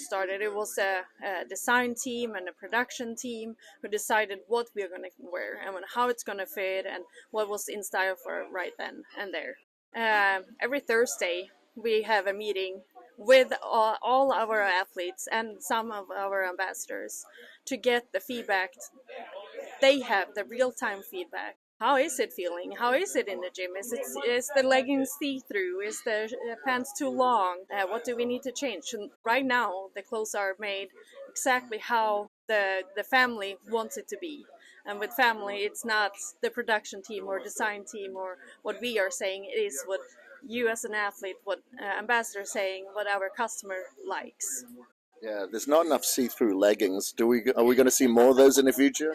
started, it was a design team and a production team who decided what we were going to wear and how it's going to fit and what was in style for right then and there. Every Thursday we have a meeting with all our athletes and some of our ambassadors to get the feedback. They have the real-time feedback. How is it feeling? How is it in the gym? Is the leggings see-through? Is the pants too long? What do we need to change? And right now, the clothes are made exactly how the family wants it to be. And with family, it's not the production team or design team or what we are saying. It is what you as an athlete, what ambassador is saying, what our customer likes. Yeah, there's not enough see-through leggings. Are we going to see more of those in the future?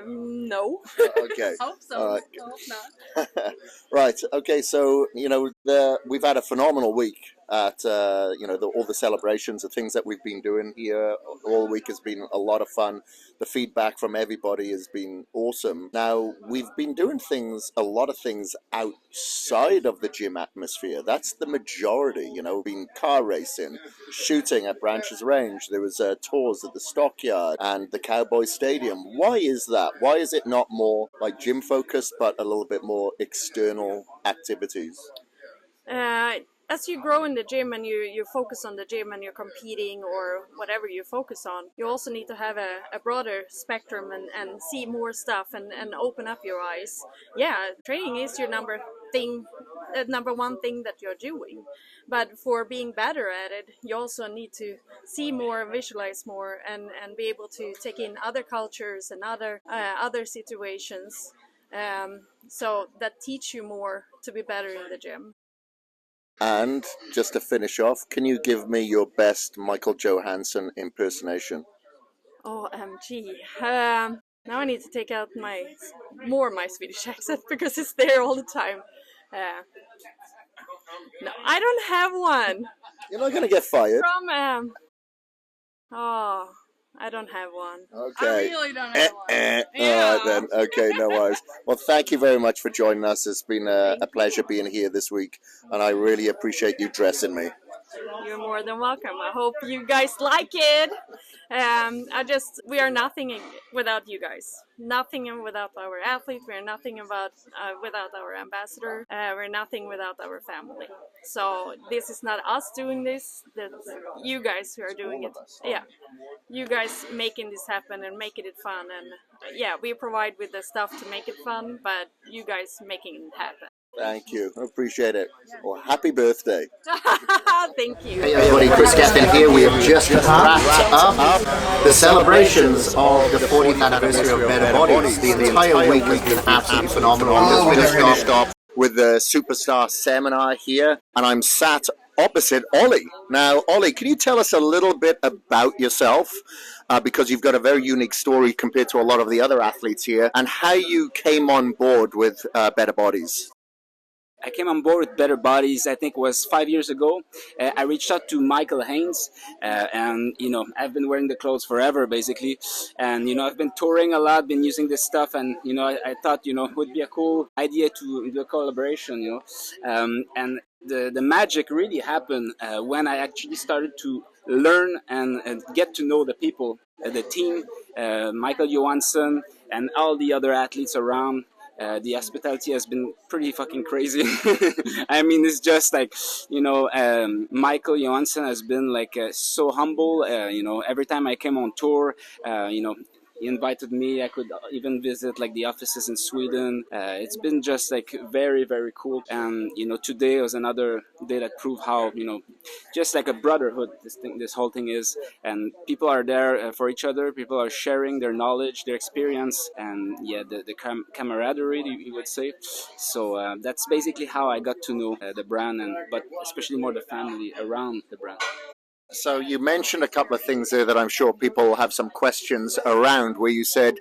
No. Okay. Hope so. Hope not. Right. Okay. So we've had a phenomenal week at all the celebrations, the things that we've been doing here all week has been a lot of fun. The feedback from everybody has been awesome. Now we've been doing a lot of things outside of the gym atmosphere. That's the majority. Been car racing, shooting at Branches Range. There was tours at the Stockyard and the Cowboy Stadium. Why is that? Why is it not more like gym focused, but a little bit more external activities? As you grow in the gym and you focus on the gym and you're competing or whatever you focus on, you also need to have a broader spectrum and see more stuff and open up your eyes. Yeah, training is your number one thing that you're doing. But for being better at it, you also need to see more, visualize more, and be able to take in other cultures and other situations. So that teach you more to be better in the gym. And just to finish off, can you give me your best Michael Johansson impersonation? OMG. Now I need to take out my Swedish accent because it's there all the time. No, I don't have one. You're not going to get fired. From I don't have one. Okay. I really don't have one. All right then. Okay, no worries. Well, thank you very much for joining us. It's been a pleasure being here this week, and I really appreciate you dressing me. You're more than welcome. I hope you guys like it. We are nothing without you guys. Nothing without our athletes. We're nothing without our ambassador. We're nothing without our family. So this is not us doing this. That's you guys who are doing it. Yeah, you guys making this happen and making it fun. And yeah, we provide with the stuff to make it fun, but you guys making it happen. Thank you. I appreciate it. Well, happy birthday. Thank you. Hey everybody, Kris Gethin here. We have just wrapped up the celebrations of the 40th anniversary of Better Bodies. The entire week has been absolutely phenomenal. We just finished off with the Superstar Seminar here, and I'm sat opposite Ollie. Now, Ollie, can you tell us a little bit about yourself? Because you've got a very unique story compared to a lot of the other athletes here, and how you came on board with Better Bodies. I came on board with Better Bodies, I think it was 5 years ago. I reached out to Michael Haynes, and I've been wearing the clothes forever, basically. And I've been touring a lot, been using this stuff, and I thought it would be a cool idea to do a collaboration. And the magic really happened when I actually started to learn and get to know the people, the team, Michael Johansson, and all the other athletes around. The hospitality has been pretty fucking crazy. I mean, it's just like, Michael Johansson has been like so humble. Every time I came on tour, he invited me. I could even visit like the offices in Sweden. It's been just like very, very cool. And today was another day that proved how just like a brotherhood this whole thing is. And people are there for each other. People are sharing their knowledge, their experience, and the camaraderie, you would say. So that's basically how I got to know the brand, but especially more the family around the brand. So you mentioned a couple of things there that I'm sure people have some questions around, where you said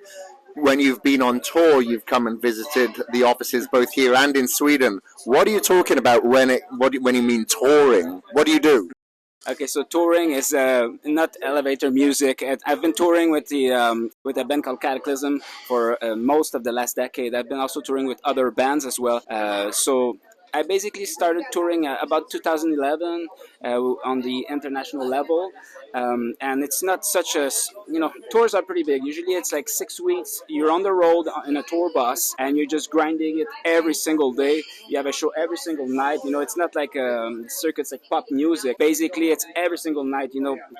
when you've been on tour, you've come and visited the offices both here and in Sweden. What are you talking about when you mean touring? What do you do? Okay, so touring is not elevator music. I've been touring with a band called Cataclysm for most of the last decade. I've been also touring with other bands as well. So I basically started touring about 2011 on the international level. And it's not such a, tours are pretty big. Usually it's like 6 weeks. You're on the road in a tour bus and you're just grinding it every single day. You have a show every single night. It's not like circuits like pop music. Basically, it's every single night.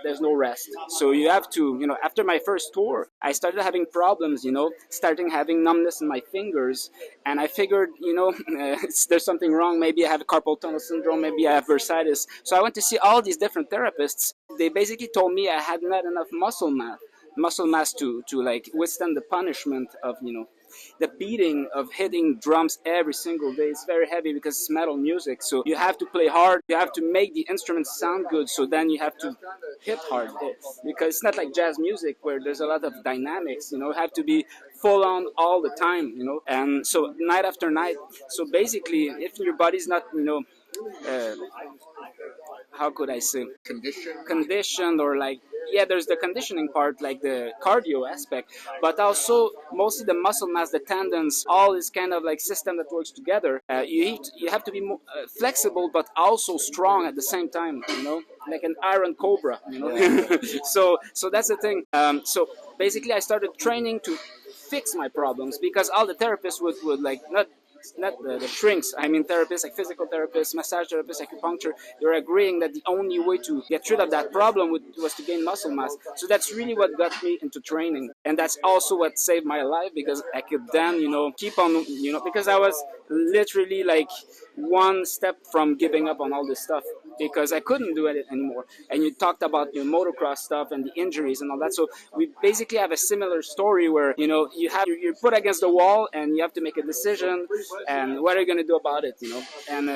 There's no rest. So you have to, after my first tour, I started having problems, starting having numbness in my fingers. And I figured, there's something wrong. Maybe I have carpal tunnel syndrome. Maybe I have bursitis. So I went to see all these different therapists. They basically told me I had not enough muscle mass to like withstand the punishment of the beating of hitting drums every single day. Is very heavy because it's metal music, so you have to play hard, you have to make the instruments sound good, so then you have to hit hard, because it's not like jazz music where there's a lot of dynamics. You have to be full on all the time, and so night after night. So basically, if your body's not how could I say, conditioned, or like, there's the conditioning part, like the cardio aspect, but also mostly the muscle mass, the tendons, all this kind of like system that works together. You have to be more, flexible, but also strong at the same time, like an iron cobra, so that's the thing. So basically I started training to fix my problems, because all the therapists would like not the shrinks. I mean, therapists like physical therapists, massage therapists, acupuncture. They're agreeing that the only way to get rid of that problem was to gain muscle mass. So that's really what got me into training, and that's also what saved my life, because I could then, keep on, because I was literally like one step from giving up on all this stuff, because I couldn't do it anymore. And you talked about your motocross stuff and the injuries and all that. So we basically have a similar story where, you're put against the wall and you have to make a decision, and what are you going to do about it, And,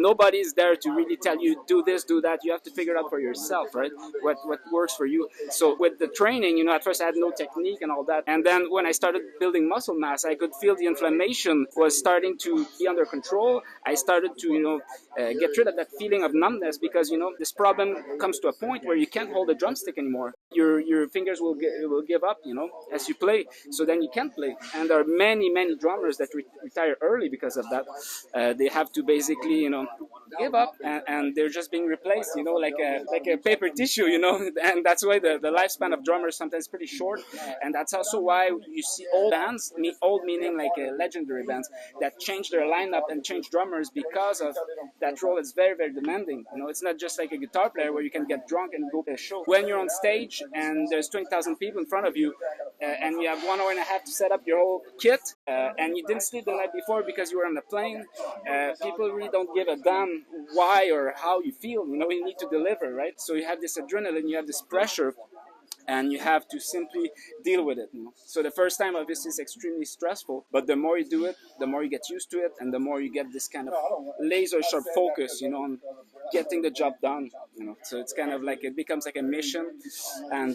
nobody's there to really tell you, do this, do that. You have to figure it out for yourself, right? What works for you. So with the training, at first I had no technique and all that. And then when I started building muscle mass, I could feel the inflammation was starting to be under control. I started to, get rid of that feeling of numbness, because, this problem comes to a point where you can't hold a drumstick anymore. Your fingers will give up, as you play. So then you can't play. And there are many drummers that retire early because of that. They have to basically, give up, and they're just being replaced, like a paper tissue, and that's why the lifespan of drummers sometimes is pretty short. And that's also why you see old bands, old meaning like legendary bands, that change their lineup and change drummers because of that role. Is very, very demanding. It's not just like a guitar player where you can get drunk and go to a show. When you're on stage and there's 20,000 people in front of you, and you have 1 hour and a half to set up your whole kit, and you didn't sleep the night before because you were on the plane, people really don't give a damn why or how you feel. You need to deliver, right? So you have this adrenaline, you have this pressure, and you have to simply deal with it. So the first time obviously is extremely stressful, but the more you do it, the more you get used to it, and the more you get this kind of laser sharp focus, on getting the job done. So it's kind of like, it becomes like a mission. And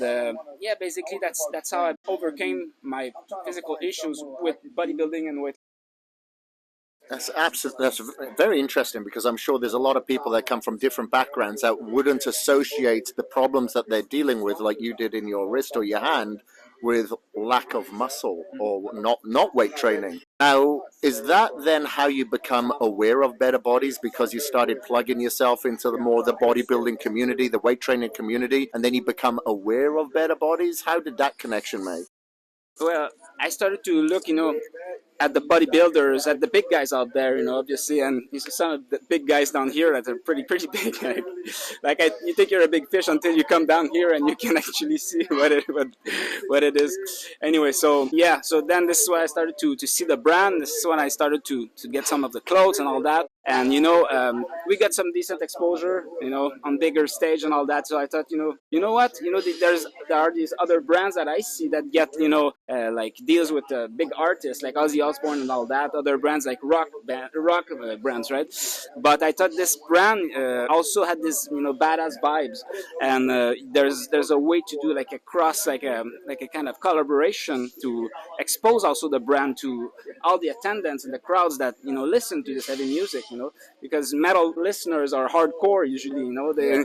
basically that's how I overcame my physical issues with bodybuilding and weight. That's absolutely, that's very interesting, because I'm sure there's a lot of people that come from different backgrounds that wouldn't associate the problems that they're dealing with, like you did in your wrist or your hand, with lack of muscle or not weight training. Now, is that then how you become aware of better bodies, because you started plugging yourself into the bodybuilding community, the weight training community, and then you become aware of better bodies? How did that connection make? Well, I started to look, at the bodybuilders, at the big guys out there, obviously, and you see some of the big guys down here that are pretty big. You think you're a big fish until you come down here and you can actually see what it is. Anyway, so yeah, so then this is when I started to see the brand. This is when I started to get some of the clothes and all that. And we got some decent exposure, on bigger stage and all that. So I thought, what, there are these other brands that I see that get, like deals with big artists like Ozzy Osbourne and all that. Other brands like rock brands, right? But I thought this brand also had this, badass vibes. And there's a way to do like a cross, like a kind of collaboration to expose also the brand to all the attendants and the crowds that listen to this heavy music, because metal listeners are hardcore usually,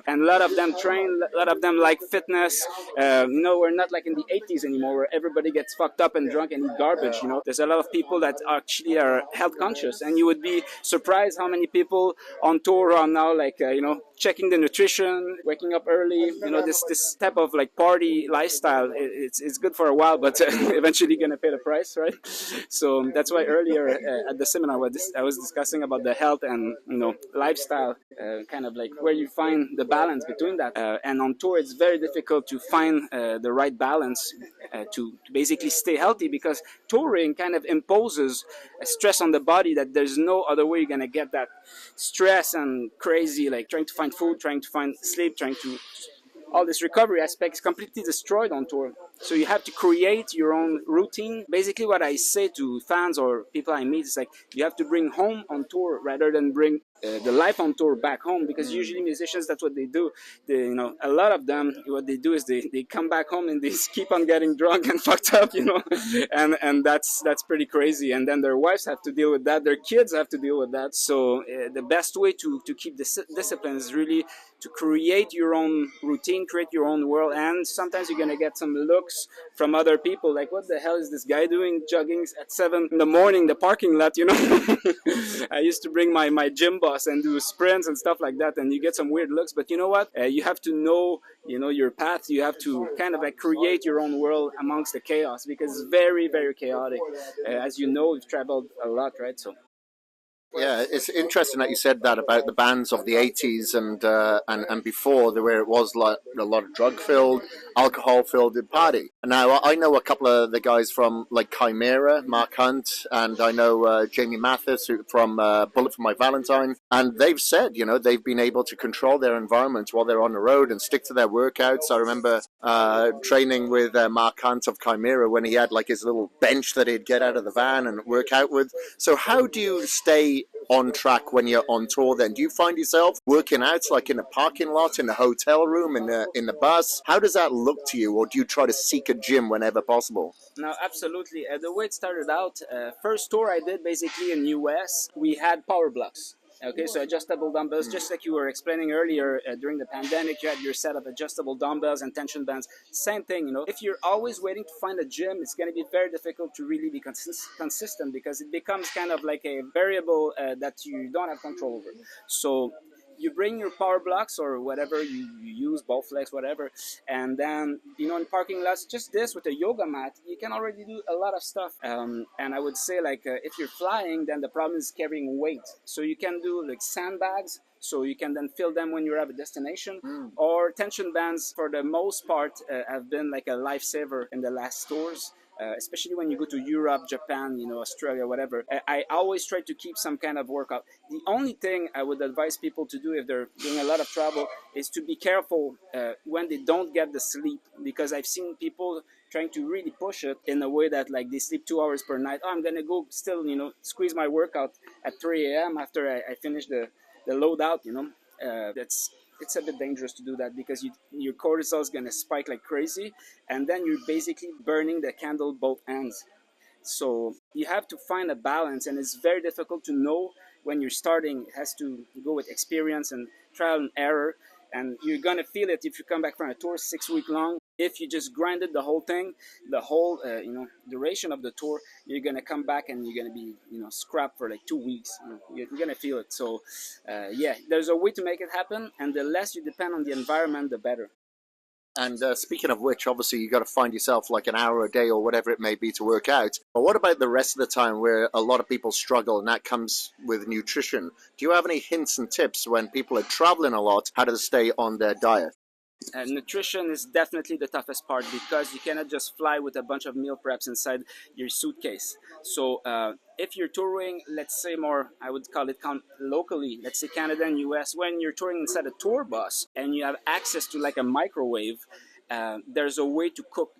and a lot of them train, a lot of them like fitness. We're not like in the 80s anymore where everybody gets fucked up and drunk and eat garbage. There's a lot of people that actually are health conscious, and you would be surprised how many people on tour are now like checking the nutrition, waking up early. This type of like party lifestyle. It's good for a while, but eventually gonna pay the price, right? So that's why earlier at the seminar, I was discussing about the health and lifestyle, kind of like where you find the balance between that. And on tour, it's very difficult to find the right balance to basically stay healthy, because touring kind of imposes a stress on the body that there's no other way you're gonna get that stress and crazy, like trying to find food, trying to find sleep, trying to all this recovery aspect is completely destroyed on tour. So you have to create your own routine. Basically, what I say to fans or people I meet is like, you have to bring home on tour rather than bring the life on tour back home, because usually musicians, that's what they do. A lot of them, what they do is they come back home and they keep on getting drunk and fucked up, and that's pretty crazy. And then their wives have to deal with that, their kids have to deal with that. So the best way to keep discipline is really to create your own routine, create your own world. And sometimes you're gonna get some looks from other people, like, what the hell is this guy doing jogging at 7 in the morning, the parking lot, I used to bring my gym boss and do sprints and stuff like that, and you get some weird looks. But you know what? You have to know, your path. You have to kind of like create your own world amongst the chaos, because it's very, very chaotic. As you know, we've traveled a lot, right? So. Yeah, it's interesting that you said that about the bands of the 80s and before, where it was like a lot of drug-filled, alcohol-filled party. And now I know a couple of the guys from like Chimera, Mark Hunt, and I know Jamie Mathis from Bullet for My Valentine. And they've said, they've been able to control their environment while they're on the road and stick to their workouts. I remember training with Mark Hunt of Chimera when he had like his little bench that he'd get out of the van and work out with. So how do you stay on track when you're on tour then? Do you find yourself working out like in a parking lot, in a hotel room, in the bus? How does that look to you? Or do you try to seek a gym whenever possible? No, absolutely. The way it started out, first tour I did basically in US, we had power blocks. Okay, so adjustable dumbbells, just like you were explaining earlier, during the pandemic, you had your set of adjustable dumbbells and tension bands. Same thing, If you're always waiting to find a gym, it's going to be very difficult to really be consistent, because it becomes kind of like a variable that you don't have control over. So you bring your power blocks or whatever you use, ball flex, whatever, and then in parking lots, just this with a yoga mat, you can already do a lot of stuff. And I would say like if you're flying, then the problem is carrying weight. So you can do like sandbags, so you can then fill them when you're at a destination, or tension bands for the most part have been like a lifesaver in the last tours. Especially when you go to Europe, Japan, Australia, whatever. I always try to keep some kind of workout. The only thing I would advise people to do if they're doing a lot of travel is to be careful when they don't get the sleep, because I've seen people trying to really push it in a way that like they sleep 2 hours per night. I'm going to go still, squeeze my workout at 3 a.m. after I finish the load out, it's a bit dangerous to do that, because your cortisol is going to spike like crazy, and then you're basically burning the candle both ends. So you have to find a balance, and it's very difficult to know when you're starting. It has to go with experience and trial and error, and you're gonna feel it if you come back from a tour 6 week long. If you just grinded the whole thing, the whole duration of the tour, you're gonna come back and you're gonna be scrapped for like 2 weeks. You're gonna feel it. So yeah, there's a way to make it happen, and the less you depend on the environment, the better. And speaking of which, obviously you got to find yourself like an hour a day or whatever it may be to work out. But what about the rest of the time where a lot of people struggle, and that comes with nutrition? Do you have any hints and tips when people are traveling a lot, how to stay on their diet? Nutrition is definitely the toughest part, because you cannot just fly with a bunch of meal preps inside your suitcase. So if you're touring, let's say more, I would call it locally, let's say Canada and US, when you're touring inside a tour bus and you have access to like a microwave, there's a way to cook.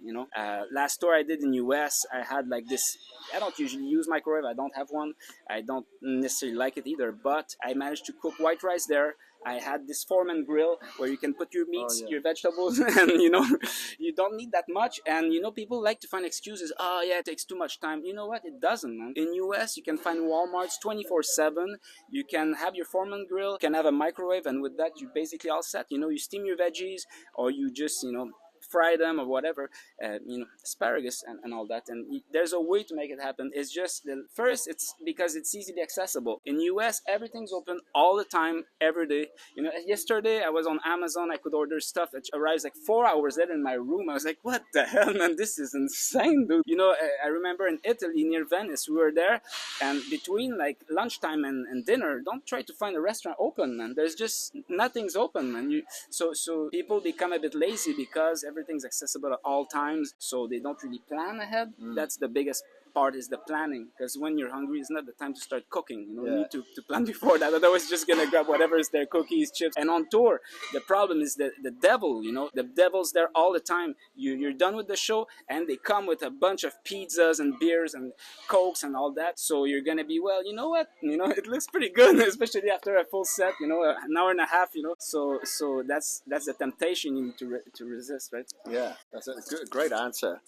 Last tour I did in US, I had like this. I don't usually use microwave. I don't have one. I don't necessarily like it either, but I managed to cook white rice there. I had this Foreman grill where you can put your meats, your vegetables, and you don't need that much. And people like to find excuses. Oh yeah, it takes too much time. You know what? It doesn't, man. In US, you can find Walmarts 24/7. You can have your Foreman grill, you can have a microwave, and with that, you're basically all set. You steam your veggies, or you just fry them or whatever, asparagus and all that. And there's a way to make it happen. It's just first, it's because it's easily accessible. In US, everything's open all the time, every day. Yesterday I was on Amazon. I could order stuff that arrives like 4 hours later in my room. I was like, what the hell, man? This is insane, dude. I remember in Italy near Venice, we were there, and between like lunchtime and dinner, don't try to find a restaurant open, man. There's just nothing's open, man. So people become a bit lazy because everything's accessible at all times, so they don't really plan ahead. That's the biggest part, is the planning, because when you're hungry, it's not the time to start cooking. You need to plan before that, otherwise just gonna grab whatever is there, cookies, chips. And on tour, the problem is the devil. The devil's there all the time. You're done with the show and they come with a bunch of pizzas and beers and cokes and all that, so you're gonna be, well, you know what, it looks pretty good, especially after a full set, an hour and a half, so that's the temptation you need to resist, right? Yeah, that's a great answer.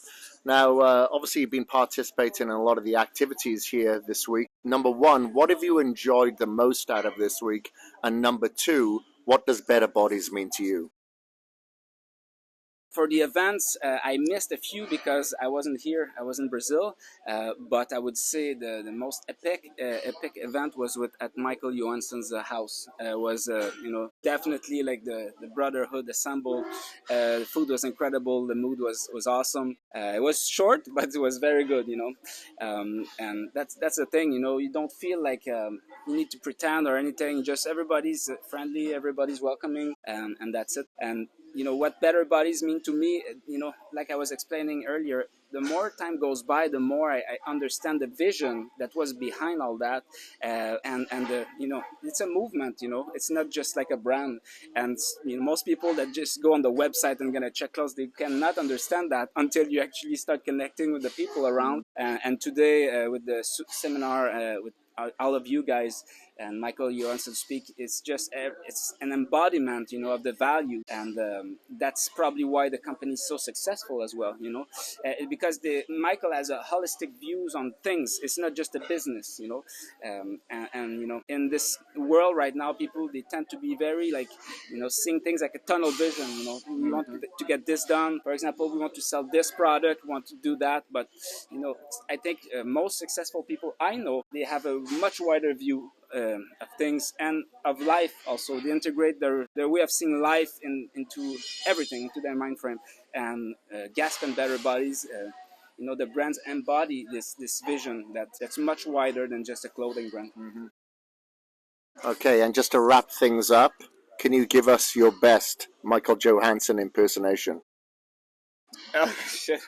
Now, obviously, you've been participating in a lot of the activities here this week. Number one, what have you enjoyed the most out of this week? And number two, what does Better Bodies mean to you? For the events, I missed a few because I wasn't here. I was in Brazil, but I would say the most epic event was at Michael Johansson's house. It was definitely like the brotherhood assembled. The food was incredible. The mood was awesome. It was short, but it was very good. And that's the thing. You don't feel like you need to pretend or anything. Just everybody's friendly, everybody's welcoming, and that's it. And what Better Bodies mean to me, like I was explaining earlier, the more time goes by, the more I understand the vision that was behind all that, and it's a movement. It's not just like a brand. And most people that just go on the website and gonna check clothes, they cannot understand that until you actually start connecting with the people around. And today with the seminar with all of you guys and Michael Johansson speak, it's an embodiment, of the value, and that's probably why the company is so successful as well, because Michael has a holistic views on things. It's not just a business, and in this world right now, people, they tend to be very seeing things like a tunnel vision. We want to get this done. For example, we want to sell this product, we want to do that, but I think most successful people I know, they have a much wider view of things and of life also. They integrate their way of seeing life into everything, into their mind frame. And Gasp and Better Bodies, the brands embody this vision that's much wider than just a clothing brand. Mm-hmm. Okay, and just to wrap things up, can you give us your best Michael Johansson impersonation? Oh, shit.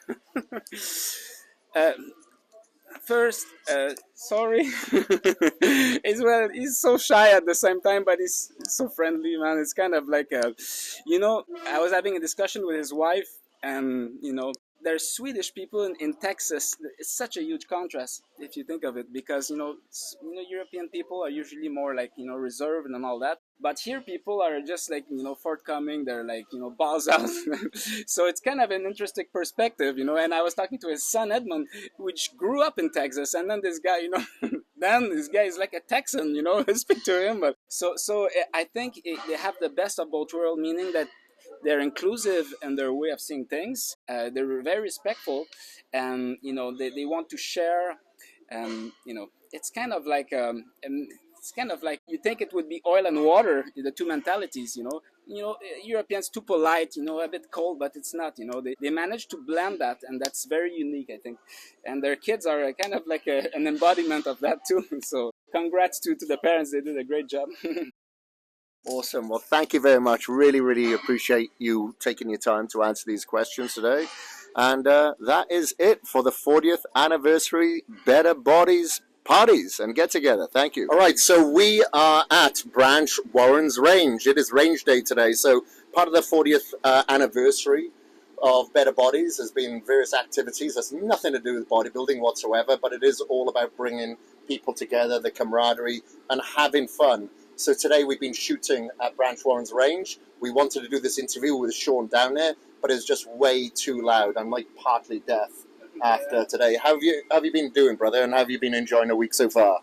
First, sorry. He's so shy at the same time, but he's so friendly, man. It's kind of like I was having a discussion with his wife, and There's Swedish people in Texas. It's such a huge contrast if you think of it, because European people are usually more like reserved and all that. But here people are just like forthcoming. They're like balls out. So it's kind of an interesting perspective, And I was talking to his son Edmund, which grew up in Texas, and then this guy, then this guy is like a Texan, I speak to him. But so I think they have the best of both worlds, meaning that they're inclusive in their way of seeing things. They're very respectful, and they want to share. It's kind of like you think it would be oil and water, the two mentalities. Europeans too polite, a bit cold, but it's not. They manage to blend that, and that's very unique, I think. And their kids are kind of like an embodiment of that too. So congrats to the parents; they did a great job. Awesome. Well, thank you very much. Really, really appreciate you taking your time to answer these questions today. And that is it for the 40th anniversary Better Bodies parties and get together. Thank you. All right, so we are at Branch Warren's Range. It is range day today. So part of the 40th anniversary of Better Bodies has been various activities. That's nothing to do with bodybuilding whatsoever, but it is all about bringing people together, the camaraderie, and having fun. So today we've been shooting at Branch Warren's Range. We wanted to do this interview with Shaun down there, but it's just way too loud. I'm like partly deaf after today. How have you been doing, brother? And how have you been enjoying the week so far?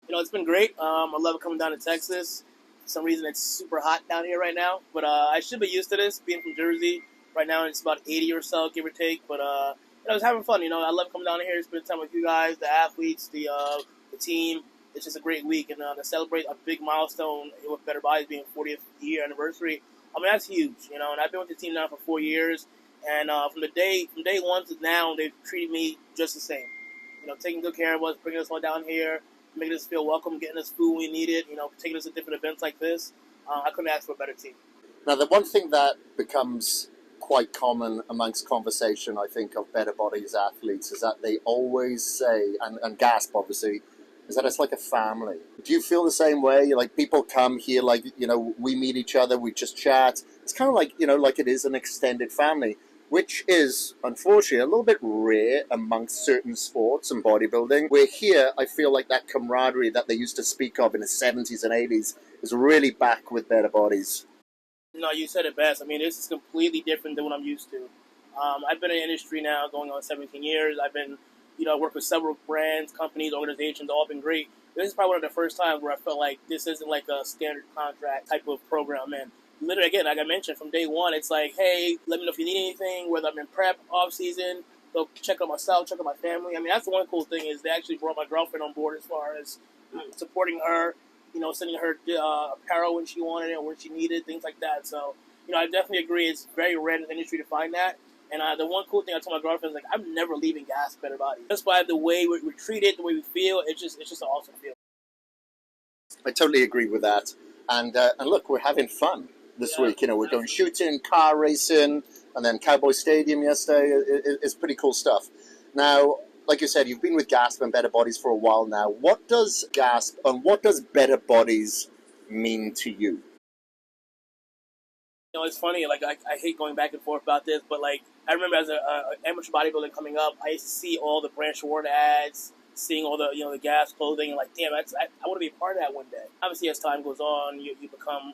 It's been great. I love coming down to Texas. For some reason, it's super hot down here right now, but I should be used to this. Being from Jersey, right now it's about 80 or so, give or take. But I was having fun. I love coming down here, spending time with you guys, the athletes, the team. It's just a great week, and to celebrate a big milestone with Better Bodies being 40th year anniversary, that's huge, And I've been with the team now for 4 years, and from day one to now, they've treated me just the same. Taking good care of us, bringing us all down here, making us feel welcome, getting us food when we need it, taking us to different events like this. I couldn't ask for a better team. Now, the one thing that becomes quite common amongst conversation, I think, of Better Bodies athletes is that they always say, and gasp, obviously, is that it's like a family. Do you feel the same way? Like people come here, like, we meet each other, we just chat. It's kind of like, like it is an extended family, which is, unfortunately, a little bit rare amongst certain sports and bodybuilding. Where here, I feel like that camaraderie that they used to speak of in the 70s and 80s is really back with Better Bodies. No, you said it best. This is completely different than what I'm used to. I've been in the industry now going on 17 years. I've been I work with several brands, companies, organizations, all been great. This is probably one of the first times where I felt like this isn't like a standard contract type of program. And literally, again, like I mentioned, from day one, it's like, hey, let me know if you need anything, whether I'm in prep, off season, go check on myself, check on my family. That's the one cool thing is they actually brought my girlfriend on board as far as supporting her, sending her apparel when she wanted it or when she needed, things like that. So, I definitely agree. It's very rare in the industry to find that. And the one cool thing I told my girlfriend is, I'm never leaving gas Better Bodies. Just by the way we're treated, the way we feel, it's just an awesome feel. I totally agree with that. And look, we're having fun this week. We're going shooting, car racing, and then Cowboy Stadium yesterday. It's pretty cool stuff. Now, like you said, you've been with Gasp and Better Bodies for a while now. What does Gasp and what does Better Bodies mean to you? It's funny, I hate going back and forth about this, but I remember as an amateur bodybuilder coming up, I used to see all the Branch Warren ads, seeing all the the gas clothing, and damn, I want to be a part of that one day. Obviously, as time goes on, you become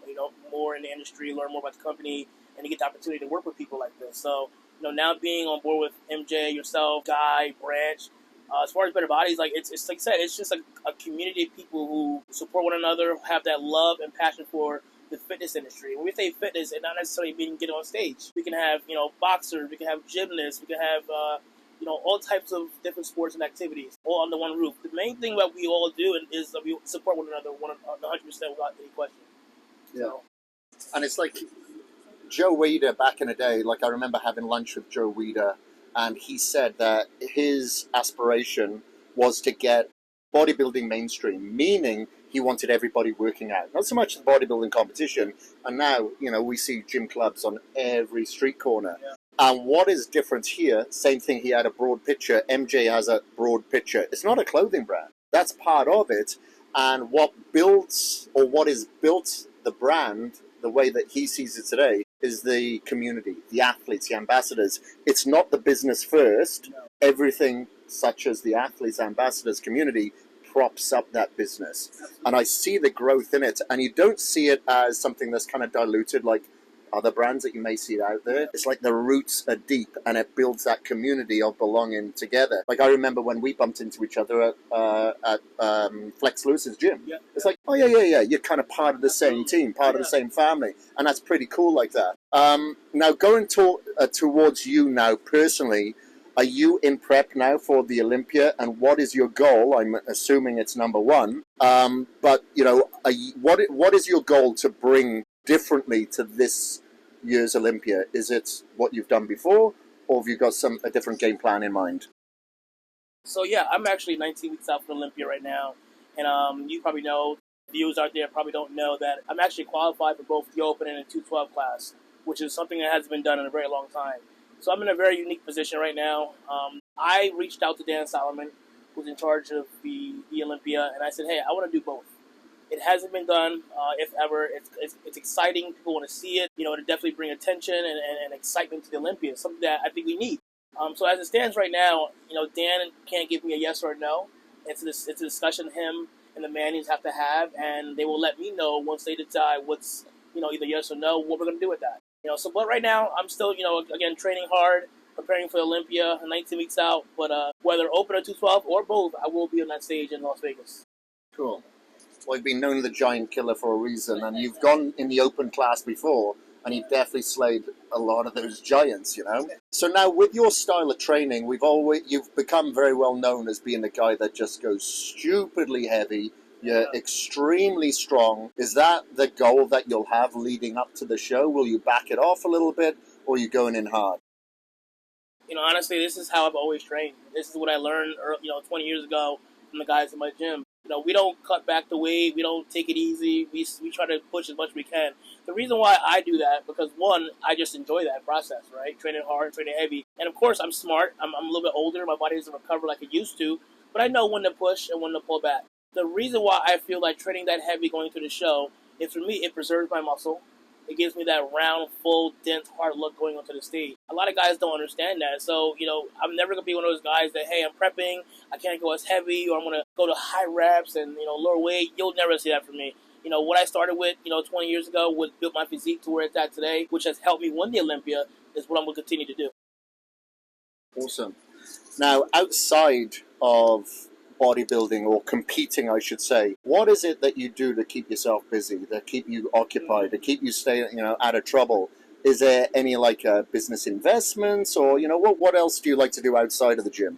more in the industry, learn more about the company, and you get the opportunity to work with people like this. So now being on board with MJ, yourself, Guy, Branch, as far as Better Bodies, it's like I said, it's just a community of people who support one another, have that love and passion for the fitness industry. When we say fitness, it not necessarily mean get on stage. We can have, boxers, we can have gymnasts, we can have, all types of different sports and activities, all under one roof. The main thing that we all do is that we support one another 100% without any question. Yeah. So. And it's like Joe Weider back in the day, I remember having lunch with Joe Weider, and he said that his aspiration was to get bodybuilding mainstream, meaning he wanted everybody working out. Not so much the bodybuilding competition, and now, we see gym clubs on every street corner. Yeah. And what is different here, same thing, he had a broad picture, MJ has a broad picture. It's not a clothing brand. That's part of it. And what is built the brand, the way that he sees it today, is the community, the athletes, the ambassadors. It's not the business first. Everything such as the athletes, ambassadors, community props up that business. And I see the growth in it. And you don't see it as something that's kind of diluted like other brands that you may see out there. It's like the roots are deep and it builds that community of belonging together. Like I remember when we bumped into each other at Flex Lewis's gym. Yeah. It's like, oh yeah, you're kind of part of the same team, part of the same family. And that's pretty cool like that. Now going towards you now personally, are you in prep now for the Olympia, and what is your goal? I'm assuming it's number one. But what is your goal to bring differently to this year's Olympia? Is it what you've done before, or have you got a different game plan in mind? So yeah, I'm actually 19 weeks out from Olympia right now, and you probably know, viewers out there probably don't know that I'm actually qualified for both the Open and the 212 class, which is something that hasn't been done in a very long time. So I'm in a very unique position right now. I reached out to Dan Solomon, who's in charge of the Olympia, and I said, hey, I want to do both. It hasn't been done, if ever. It's exciting. People want to see it. To definitely bring attention and excitement to the Olympia, something that I think we need. So as it stands right now, Dan can't give me a yes or a no. It's a discussion him and the Mannings have to have, and they will let me know once they decide what's, either yes or no, what we're going to do with that. But right now, I'm still, again, training hard, preparing for Olympia, 19 weeks out. But whether Open or 212 or both, I will be on that stage in Las Vegas. Cool. Well, you've been known the giant killer for a reason, and you've gone in the Open class before, and you've definitely slayed a lot of those giants, So now, with your style of training, you've become very well known as being the guy that just goes stupidly heavy. You're extremely strong. Is that the goal that you'll have leading up to the show? Will you back it off a little bit, or are you going in hard? Honestly, this is how I've always trained. This is what I learned, 20 years ago from the guys in my gym. We don't cut back the weight. We don't take it easy. We try to push as much as we can. The reason why I do that, because one, I just enjoy that process, right? Training hard, training heavy. And of course, I'm smart. I'm a little bit older. My body doesn't recover like it used to. But I know when to push and when to pull back. The reason why I feel like training that heavy going to the show is, for me, it preserves my muscle. It gives me that round, full, dense, hard look going onto the stage. A lot of guys don't understand that. So, I'm never going to be one of those guys that, hey, I'm prepping, I can't go as heavy, or I'm going to go to high reps and, lower weight. You'll never see that from me. What I started with, 20 years ago, what built my physique to where it's at today, which has helped me win the Olympia, is what I'm going to continue to do. Awesome. Now, outside of bodybuilding, or competing, I should say, what is it that you do to keep yourself busy, to keep you occupied, to keep you staying, out of trouble? Is there any business investments, or what else do you like to do outside of the gym?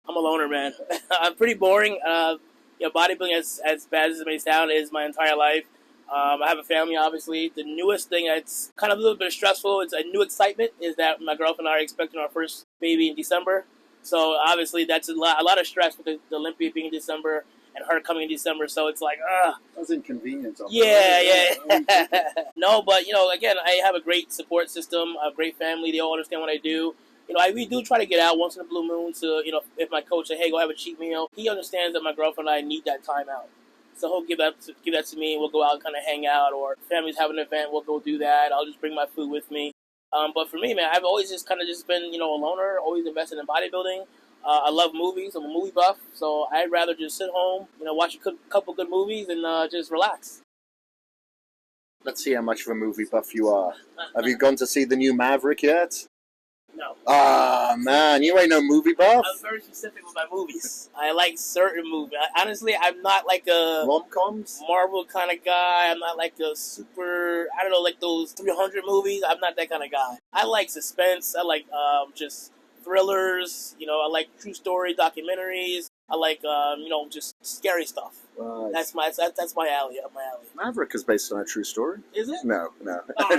I'm a loner, man. I'm pretty boring. Bodybuilding, as bad as it may sound, is my entire life. I have a family, obviously. The newest thing that's kind of a little bit stressful, it's a new excitement, is that my girlfriend and I are expecting our first baby in December. So obviously that's a lot of stress with the Olympia being in December and her coming in December. So it's like, that's inconvenient. Yeah. No, but again, I have a great support system, a great family. They all understand what I do. We do try to get out once in a blue moon. So if my coach says, hey, go have a cheat meal, he understands that my girlfriend and I need that time out. So he'll give that to me, and we'll go out and kind of hang out. Or if family's having an event, we'll go do that. I'll just bring my food with me. But for me, man, I've always just been, a loner, always invested in bodybuilding. I love movies. I'm a movie buff, so I'd rather just sit home, watch a couple good movies and just relax. Let's see how much of a movie buff you are. Have you gone to see the new Maverick yet? No. Ah, man, you ain't no movie buff? I'm very specific with my movies. I like certain movies. Honestly, I'm not like a rom-coms Marvel kind of guy. I'm not like a super, like those 300 movies. I'm not that kind of guy. I like suspense. I like just thrillers. I like true story documentaries. I like just scary stuff. Right. That's my alley. Up my alley. Maverick is based on a true story. Is it? No. Oh,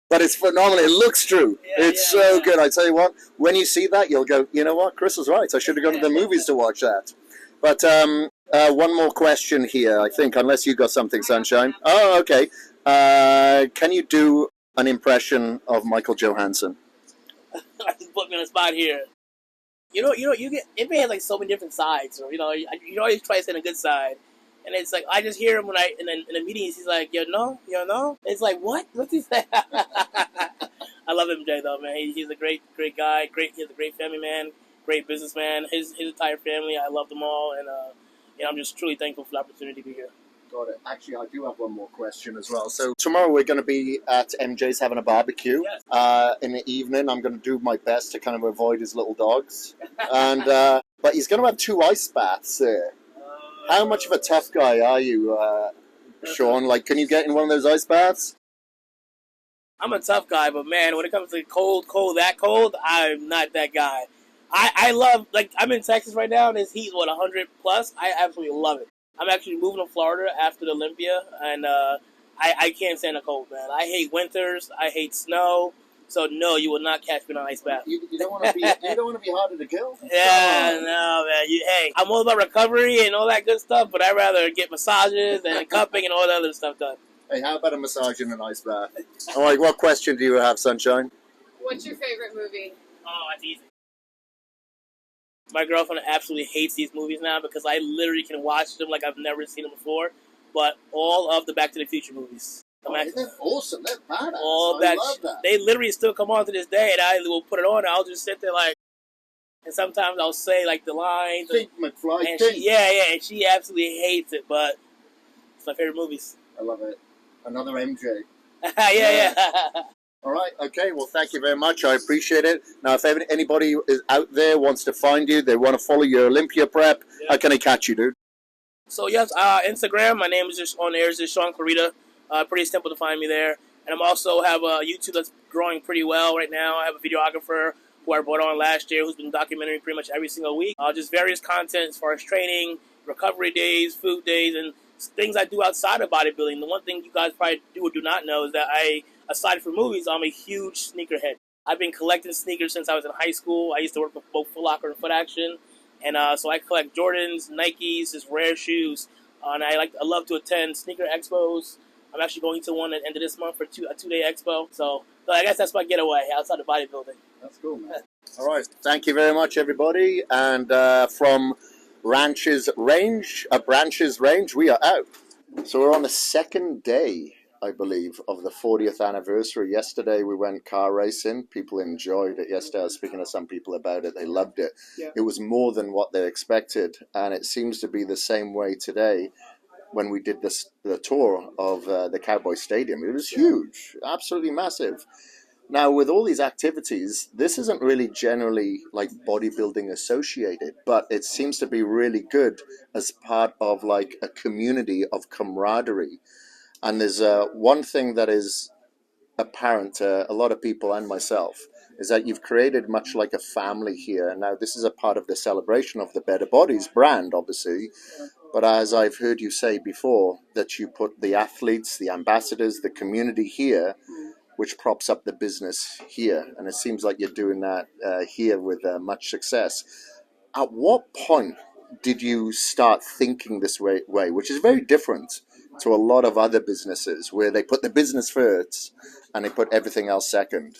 But it's phenomenal. It looks true. It's so good. I tell you what, when you see that, you'll go, you know what? Chris was right. I should have gone to the movies to watch that. But one more question here, I think, unless you got something, Sunshine. Oh, okay. Can you do an impression of Michael Johansson? Just put me on the spot here. You get, it has like so many different sides. Or, you always try to stay on a good side. And it's like I just hear him when in the meetings. He's like, you know. It's like what? What's he say? I love MJ though, man. He's a great guy. He's a great family man. Great businessman. His entire family. I love them all, and I'm just truly thankful for the opportunity to be here. Got it. Actually, I do have one more question as well. So tomorrow we're going to be at MJ's having a barbecue. Yes. In the evening, I'm going to do my best to kind of avoid his little dogs. And but he's going to have 2 ice baths there. How much of a tough guy are you, Shaun? Like, can you get in one of those ice baths? I'm a tough guy, but man, when it comes to that cold, I'm not that guy. I love, like, I'm in Texas right now, and this heat's, 100 plus? I absolutely love it. I'm actually moving to Florida after the Olympia, and I can't stand the cold, man. I hate winters. I hate snow. So, no, you will not catch me in an ice bath. You don't want to be harder to kill? Yeah, no, man. Hey, I'm all about recovery and all that good stuff, but I'd rather get massages and cupping and all that other stuff done. Hey, how about a massage in an ice bath? All right, what question do you have, Sunshine? What's your favorite movie? Oh, that's easy. My girlfriend absolutely hates these movies now because I literally can watch them like I've never seen them before. But all of the Back to the Future movies. They're awesome. They're badass. All I love that. They literally still come on to this day, and I will put it on, and I'll just sit there like, and sometimes I'll say like the lines. Think, McFly, and think. and she absolutely hates it, but it's my favorite movies. I love it. Another MJ. yeah. All right, okay, well, thank you very much. I appreciate it. Now, if anybody is out there wants to find you, they want to follow your Olympia prep, how can they catch you, dude? So, yes, Instagram, my name is just on there, is just Shaun Clarida. Pretty simple to find me there. And I also have a YouTube that's growing pretty well right now. I have a videographer who I brought on last year who's been documenting pretty much every single week. Just various content as far as training, recovery days, food days, and things I do outside of bodybuilding. The one thing you guys probably do or do not know is that aside from movies, I'm a huge sneakerhead. I've been collecting sneakers since I was in high school. I used to work with both Foot Locker and Foot Action. And so I collect Jordans, Nikes, just rare shoes. And I love to attend sneaker expos. I'm actually going to one at the end of this month for a 2-day expo. So I guess that's my getaway outside of bodybuilding. That's cool, man. All right. Thank you very much, everybody. And from Branches Range, we are out. So we're on the second day, I believe, of the 40th anniversary. Yesterday we went car racing. People enjoyed it. Yesterday I was speaking to some people about it. They loved it. Yeah. It was more than what they expected. And it seems to be the same way today. When we did the tour of the Cowboy Stadium, it was huge, absolutely massive. Now, with all these activities, this isn't really generally like bodybuilding associated, but it seems to be really good as part of like a community of camaraderie. And there's one thing that is apparent to a lot of people and myself, is that you've created much like a family here. Now, this is a part of the celebration of the Better Bodies brand, obviously. But as I've heard you say before, that you put the athletes, the ambassadors, the community here, which props up the business here. And it seems like you're doing that here with much success. At what point did you start thinking this way, which is very different to a lot of other businesses where they put the business first and they put everything else second?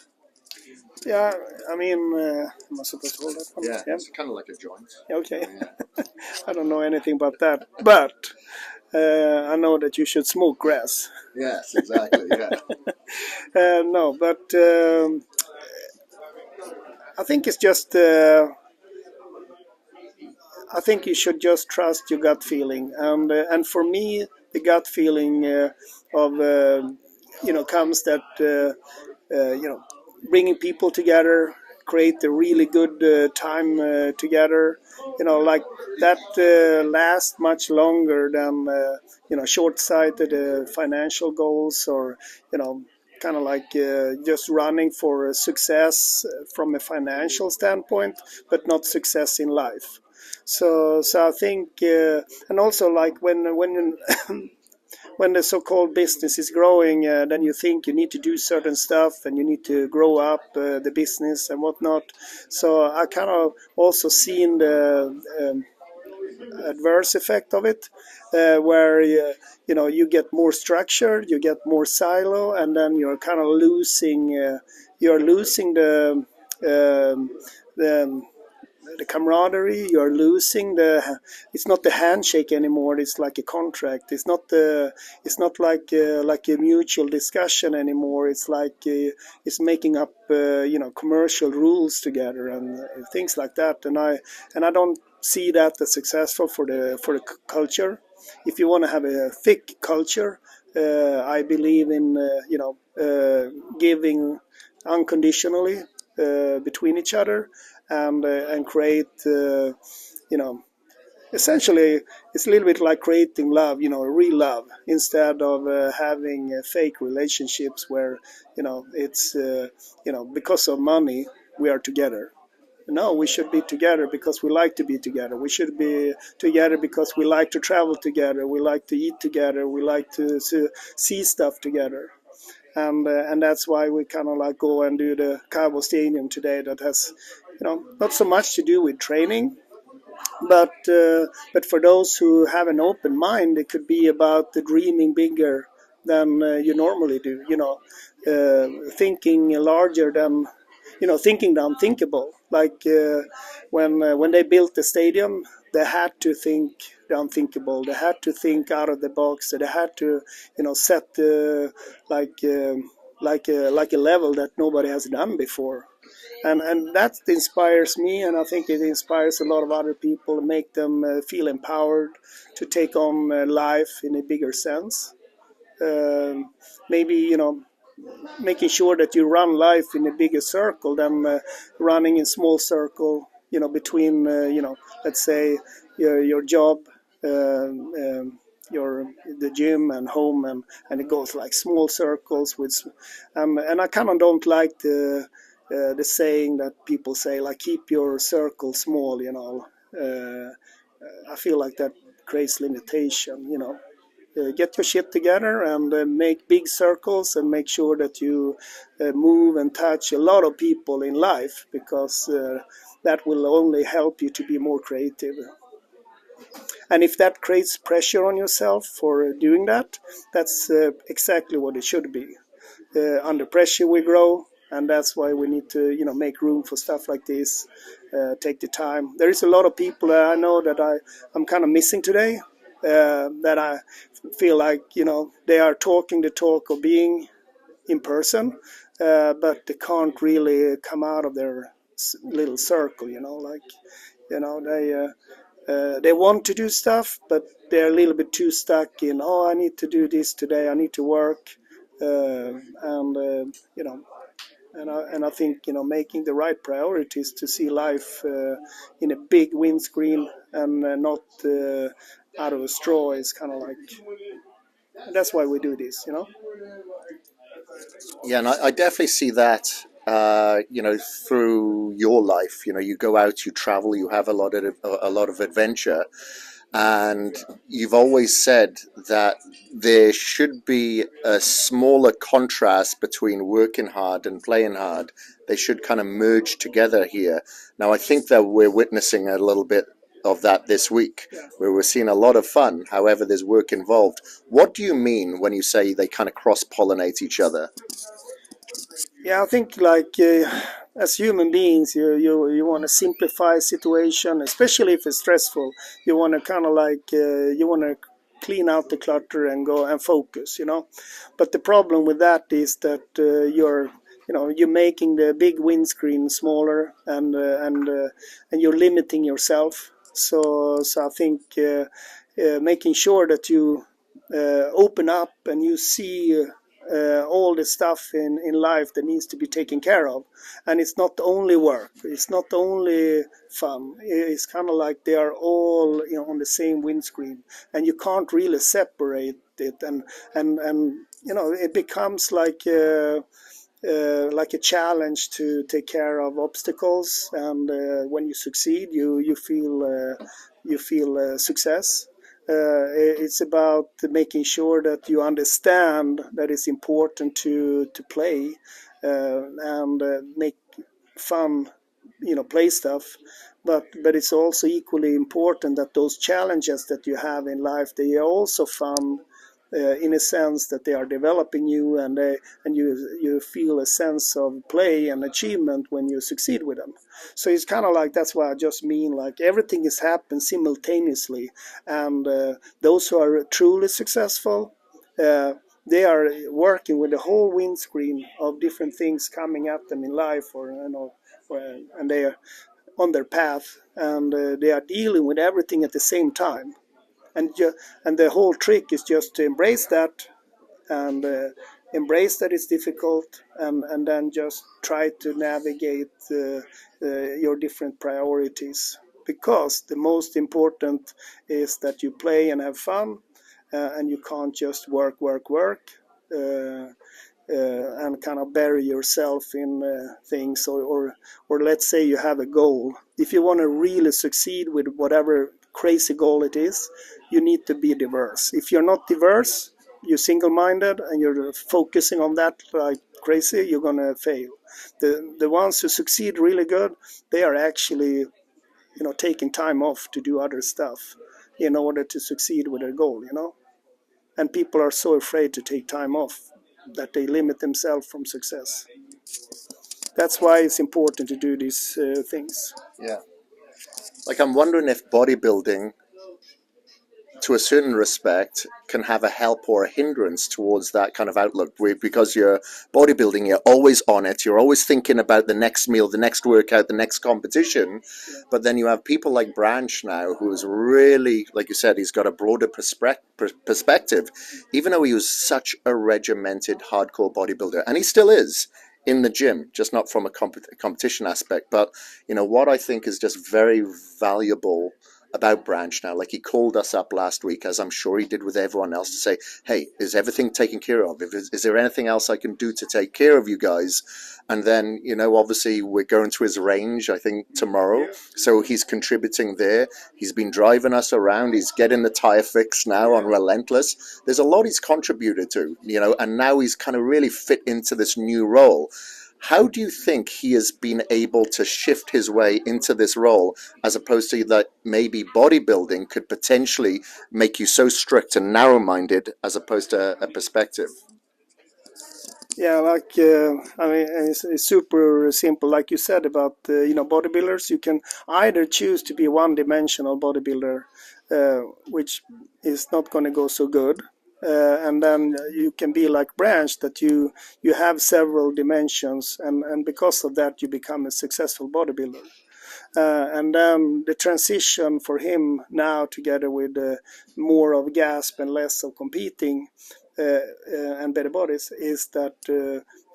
Yeah, I mean, am I supposed to hold that one? Yeah, it's kind of like a joint. Okay. Yeah. I don't know anything about that, but I know that you should smoke grass. Yes, exactly, yeah. No, but I think it's just, I think you should just trust your gut feeling. And for me, the gut feeling comes that, bringing people together, create a really good time together, like that lasts much longer than, short-sighted financial goals or, kind of like just running for success from a financial standpoint, but not success in life. So I think, and also like when when the so-called business is growing, then you think you need to do certain stuff and you need to grow up the business and whatnot. So I kind of also seen the adverse effect of it, where you get more structure, you get more silo, and then you're kind of losing the the camaraderie. You're losing the. It's not the handshake anymore. It's like a contract. It's not like a mutual discussion anymore. It's like it's making up commercial rules together and things like that. And I don't see that as successful for the culture. If you want to have a thick culture, I believe in giving unconditionally between each other and create essentially it's a little bit like creating love, real love, instead of having fake relationships where it's because of money we are together. No, we should be together because we like to be together. We should be together because we like to travel together. We like to eat together. We like to see stuff together. And that's why we kind of like go and do the Cabo Stadium today. That has, not so much to do with training, but for those who have an open mind, it could be about the dreaming bigger than you normally do. Thinking larger than, thinking the unthinkable. Like when they built the stadium, they had to think the unthinkable. They had to think out of the box. They had to, set like a level that nobody has done before. And that inspires me, and I think it inspires a lot of other people, make them feel empowered to take on life in a bigger sense. Maybe, making sure that you run life in a bigger circle than running in small circle, between, let's say your job, the gym and home, and it goes like small circles with, and I kind of don't like the saying that people say, like, keep your circle small, I feel like that creates limitation, get your shit together and make big circles and make sure that you move and touch a lot of people in life, because that will only help you to be more creative. And if that creates pressure on yourself for doing that, that's exactly what it should be. Under pressure we grow, and that's why we need to make room for stuff like this, take the time. There is a lot of people that I know that I'm kind of missing today, that I feel like they are talking the talk of being in person, but they can't really come out of their little circle, they want to do stuff, but they're a little bit too stuck in, I need to do this today, I need to work, and I think making the right priorities to see life in a big windscreen and not out of a straw is kind of like, that's why we do this, Yeah, and I definitely see that, through your life. You go out, you travel, you have a lot of adventure, and you've always said that there should be a smaller contrast between working hard and playing hard. They should kind of merge together here. Now, I think that we're witnessing a little bit of that this week, where we're seeing a lot of fun. However, there's work involved. What do you mean when you say they kind of cross-pollinate each other? Yeah, I think like as human beings, you want to simplify situation, especially if it's stressful. You want to kind of like you want to clean out the clutter and go and focus, But the problem with that is that you're making the big windscreen smaller, and you're limiting yourself. So I think making sure that you open up and you see all the stuff in life that needs to be taken care of. And it's not only work, it's not only fun, it's kind of like they are all on the same windscreen, and you can't really separate it, and it becomes like a challenge to take care of obstacles, and when you succeed you feel success. It's about making sure that you understand that it's important to play and make fun, play stuff. But it's also equally important that those challenges that you have in life, they are also fun in a sense that they are developing you, and you feel a sense of play and achievement when you succeed with them. So it's kind of like, that's why I just mean, like, everything is happening simultaneously, and those who are truly successful, they are working with the whole windscreen of different things coming at them in life, or and they are on their path, and they are dealing with everything at the same time. And the whole trick is just to embrace that, and embrace that it's difficult, and then just try to navigate your different priorities. Because the most important is that you play and have fun, and you can't just work, and kind of bury yourself in things, or let's say you have a goal. If you want to really succeed with whatever crazy goal it is, you need to be diverse. If you're not diverse, you're single-minded and you're focusing on that like crazy, you're going to fail. The ones who succeed really good, they are actually taking time off to do other stuff in order to succeed with their goal. And people are so afraid to take time off that they limit themselves from success. That's why it's important to do these things. Yeah. Like, I'm wondering if bodybuilding, to a certain respect, can have a help or a hindrance towards that kind of outlook. Because you're bodybuilding, you're always on it, you're always thinking about the next meal, the next workout, the next competition. But then you have people like Branch now, who's really, like you said, he's got a broader perspective, even though he was such a regimented, hardcore bodybuilder, and he still is in the gym, just not from a competition aspect. But what I think is just very valuable about Branch now, like, he called us up last week, as I'm sure he did with everyone else, to say, hey, is everything taken care of? Is there anything else I can do to take care of you guys? And then, obviously we're going to his range, I think, tomorrow. So he's contributing there. He's been driving us around. He's getting the tire fixed now on Relentless. There's a lot he's contributed to, and now he's kind of really fit into this new role. How do you think he has been able to shift his way into this role, as opposed to that maybe bodybuilding could potentially make you so strict and narrow-minded as opposed to a perspective? Yeah, like, it's super simple. Like you said about, bodybuilders, you can either choose to be a one-dimensional bodybuilder, which is not going to go so good. And then you can be like Branch, that you have several dimensions, and because of that you become a successful bodybuilder. And then the transition for him now, together with more of gasp and less of competing and better bodies, is that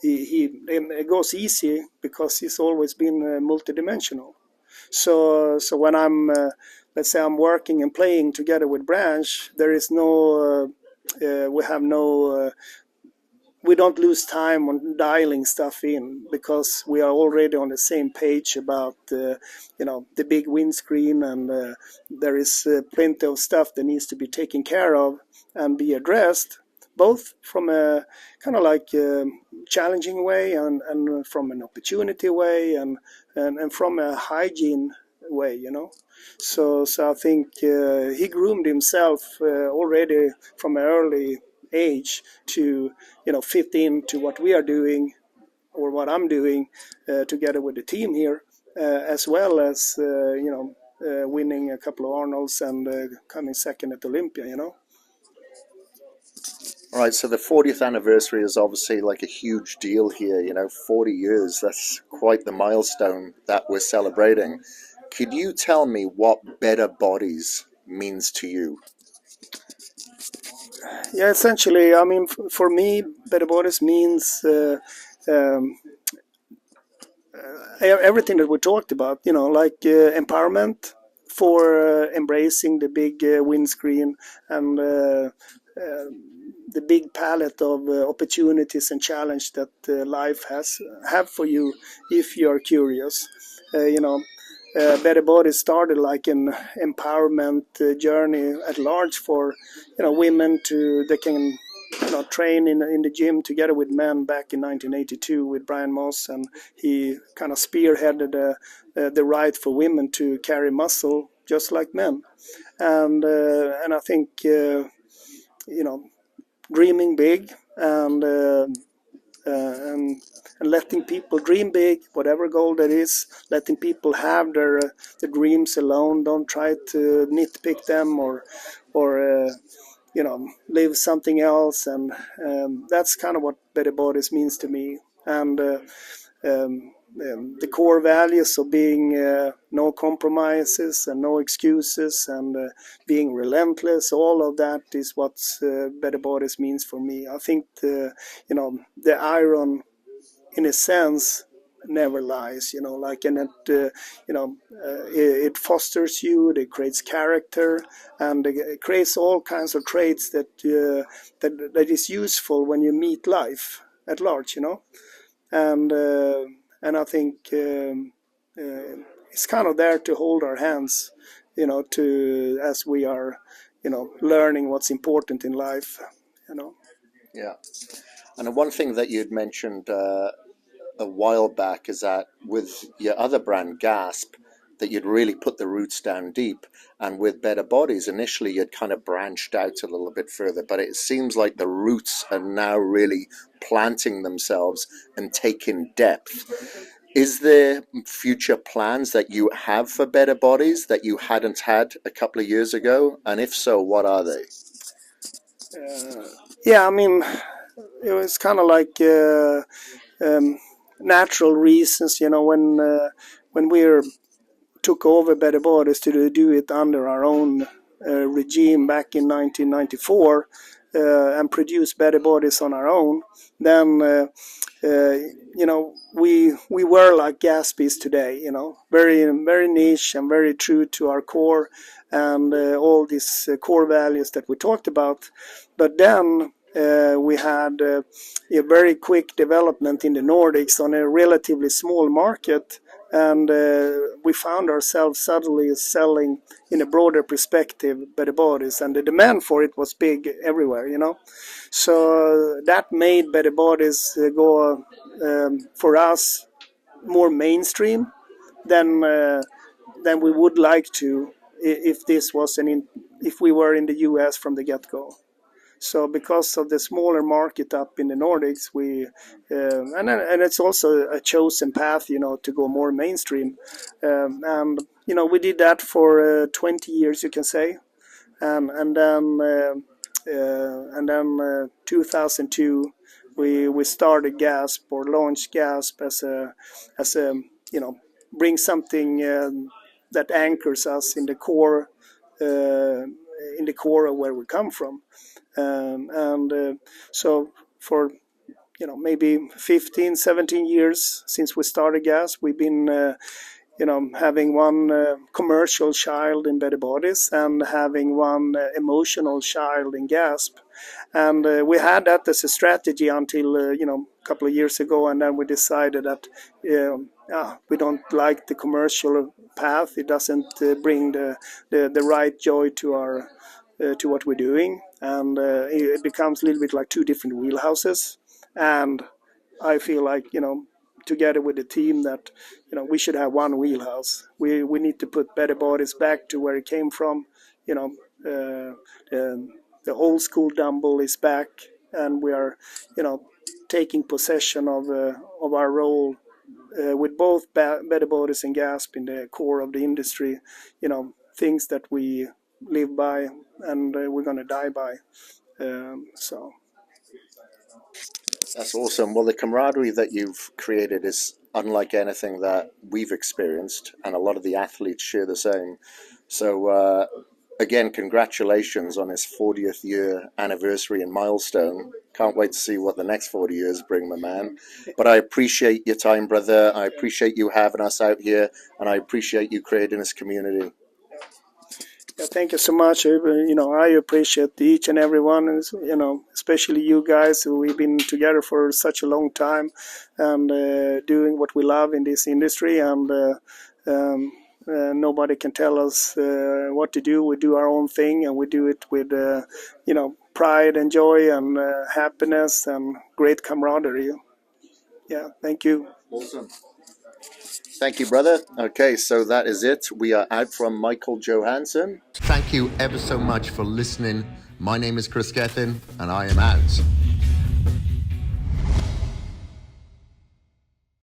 it goes easy because he's always been multidimensional. So when I'm, let's say I'm working and playing together with Branch, there is no... we don't lose time on dialing stuff in, because we are already on the same page about the big windscreen, and there is plenty of stuff that needs to be taken care of and be addressed, both from a kind of like challenging way, and from an opportunity way, and from a hygiene way, So I think he groomed himself already from an early age to fit into what we are doing, or what I'm doing together with the team here, as well as winning a couple of Arnolds and coming second at Olympia. All right, so the 40th anniversary is obviously like a huge deal here. 40 years, that's quite the milestone that we're celebrating. Could you tell me what Better Bodies means to you? Yeah, essentially, I mean, for me, Better Bodies means everything that we talked about, like empowerment for embracing the big windscreen, and the big palette of opportunities and challenge that life have for you if you are curious. Better Bodies started like an empowerment journey at large for women they can train in the gym together with men back in 1982 with Brian Moss, and he kind of spearheaded the right for women to carry muscle just like men, and I think dreaming big and letting people dream big, whatever goal that is, letting people have their dreams alone. Don't try to nitpick them or live something else. And that's kind of what Better Bodies means to me. And the core values of being no compromises and no excuses and being relentless, all of that is what Better Bodies means for me. I think the iron, in a sense, never lies, and it fosters you, it creates character, and it creates all kinds of traits that is useful when you meet life at large, and I think it's kind of there to hold our hands, as we are, learning what's important in life, Yeah. And one thing that you'd mentioned a while back is that with your other brand, Gasp, that you'd really put the roots down deep. And with Better Bodies, initially you'd kind of branched out a little bit further, but it seems like the roots are now really planting themselves and taking depth. Is there future plans that you have for Better Bodies that you hadn't had a couple of years ago? And if so, what are they? Yeah, I mean, it was kind of like natural reasons, when we took over Better Bodies to do it under our own regime back in 1994 and produce Better Bodies on our own. Then we were like Gasp is today, very very niche and very true to our core and all these core values that we talked about. But then we had a very quick development in the Nordics on a relatively small market, and we found ourselves suddenly selling in a broader perspective Better Bodies, and the demand for it was big everywhere, So that made Better Bodies go for us more mainstream than we would like to if this was if we were in the US from the get-go. So because of the smaller market up in the Nordics, we and it's also a chosen path, to go more mainstream. And we did that for 20 years, you can say, and then 2002 we started Gasp, or launched Gasp as a bring something that anchors us in the core of where we come from. So for maybe 15, 17 years since we started Gasp, we've been having one commercial child in Better Bodies and having one emotional child in Gasp. And we had that as a strategy until a couple of years ago, and then we decided that we don't like the commercial path. It doesn't bring the right joy to our to what we're doing, and it becomes a little bit like two different wheelhouses. And I feel like together with the team that we should have one wheelhouse. We need to put Better Bodies back to where it came from. The old school Dumble is back, and we are taking possession of our role with both Better Bodies and Gasp in the core of the industry. Things that we live by and we're going to die by. So that's awesome. Well, the camaraderie that you've created is unlike anything that we've experienced, and a lot of the athletes share the same. So again, congratulations on his 40th year anniversary and milestone. Can't wait to see what the next 40 years bring, my man. But I appreciate your time, brother. I appreciate you having us out here, and I appreciate you creating this community. Yeah, thank you so much. I appreciate each and every one, especially you guys who we've been together for such a long time and doing what we love in this industry. And nobody can tell us what to do. We do our own thing, and we do it with, pride and joy and happiness and great camaraderie. Yeah, thank you. Awesome. Thank you, brother. Okay, so that is it. We are out from Michael Johansson. Thank you ever so much for listening My name is Kris Gethin, and I am out.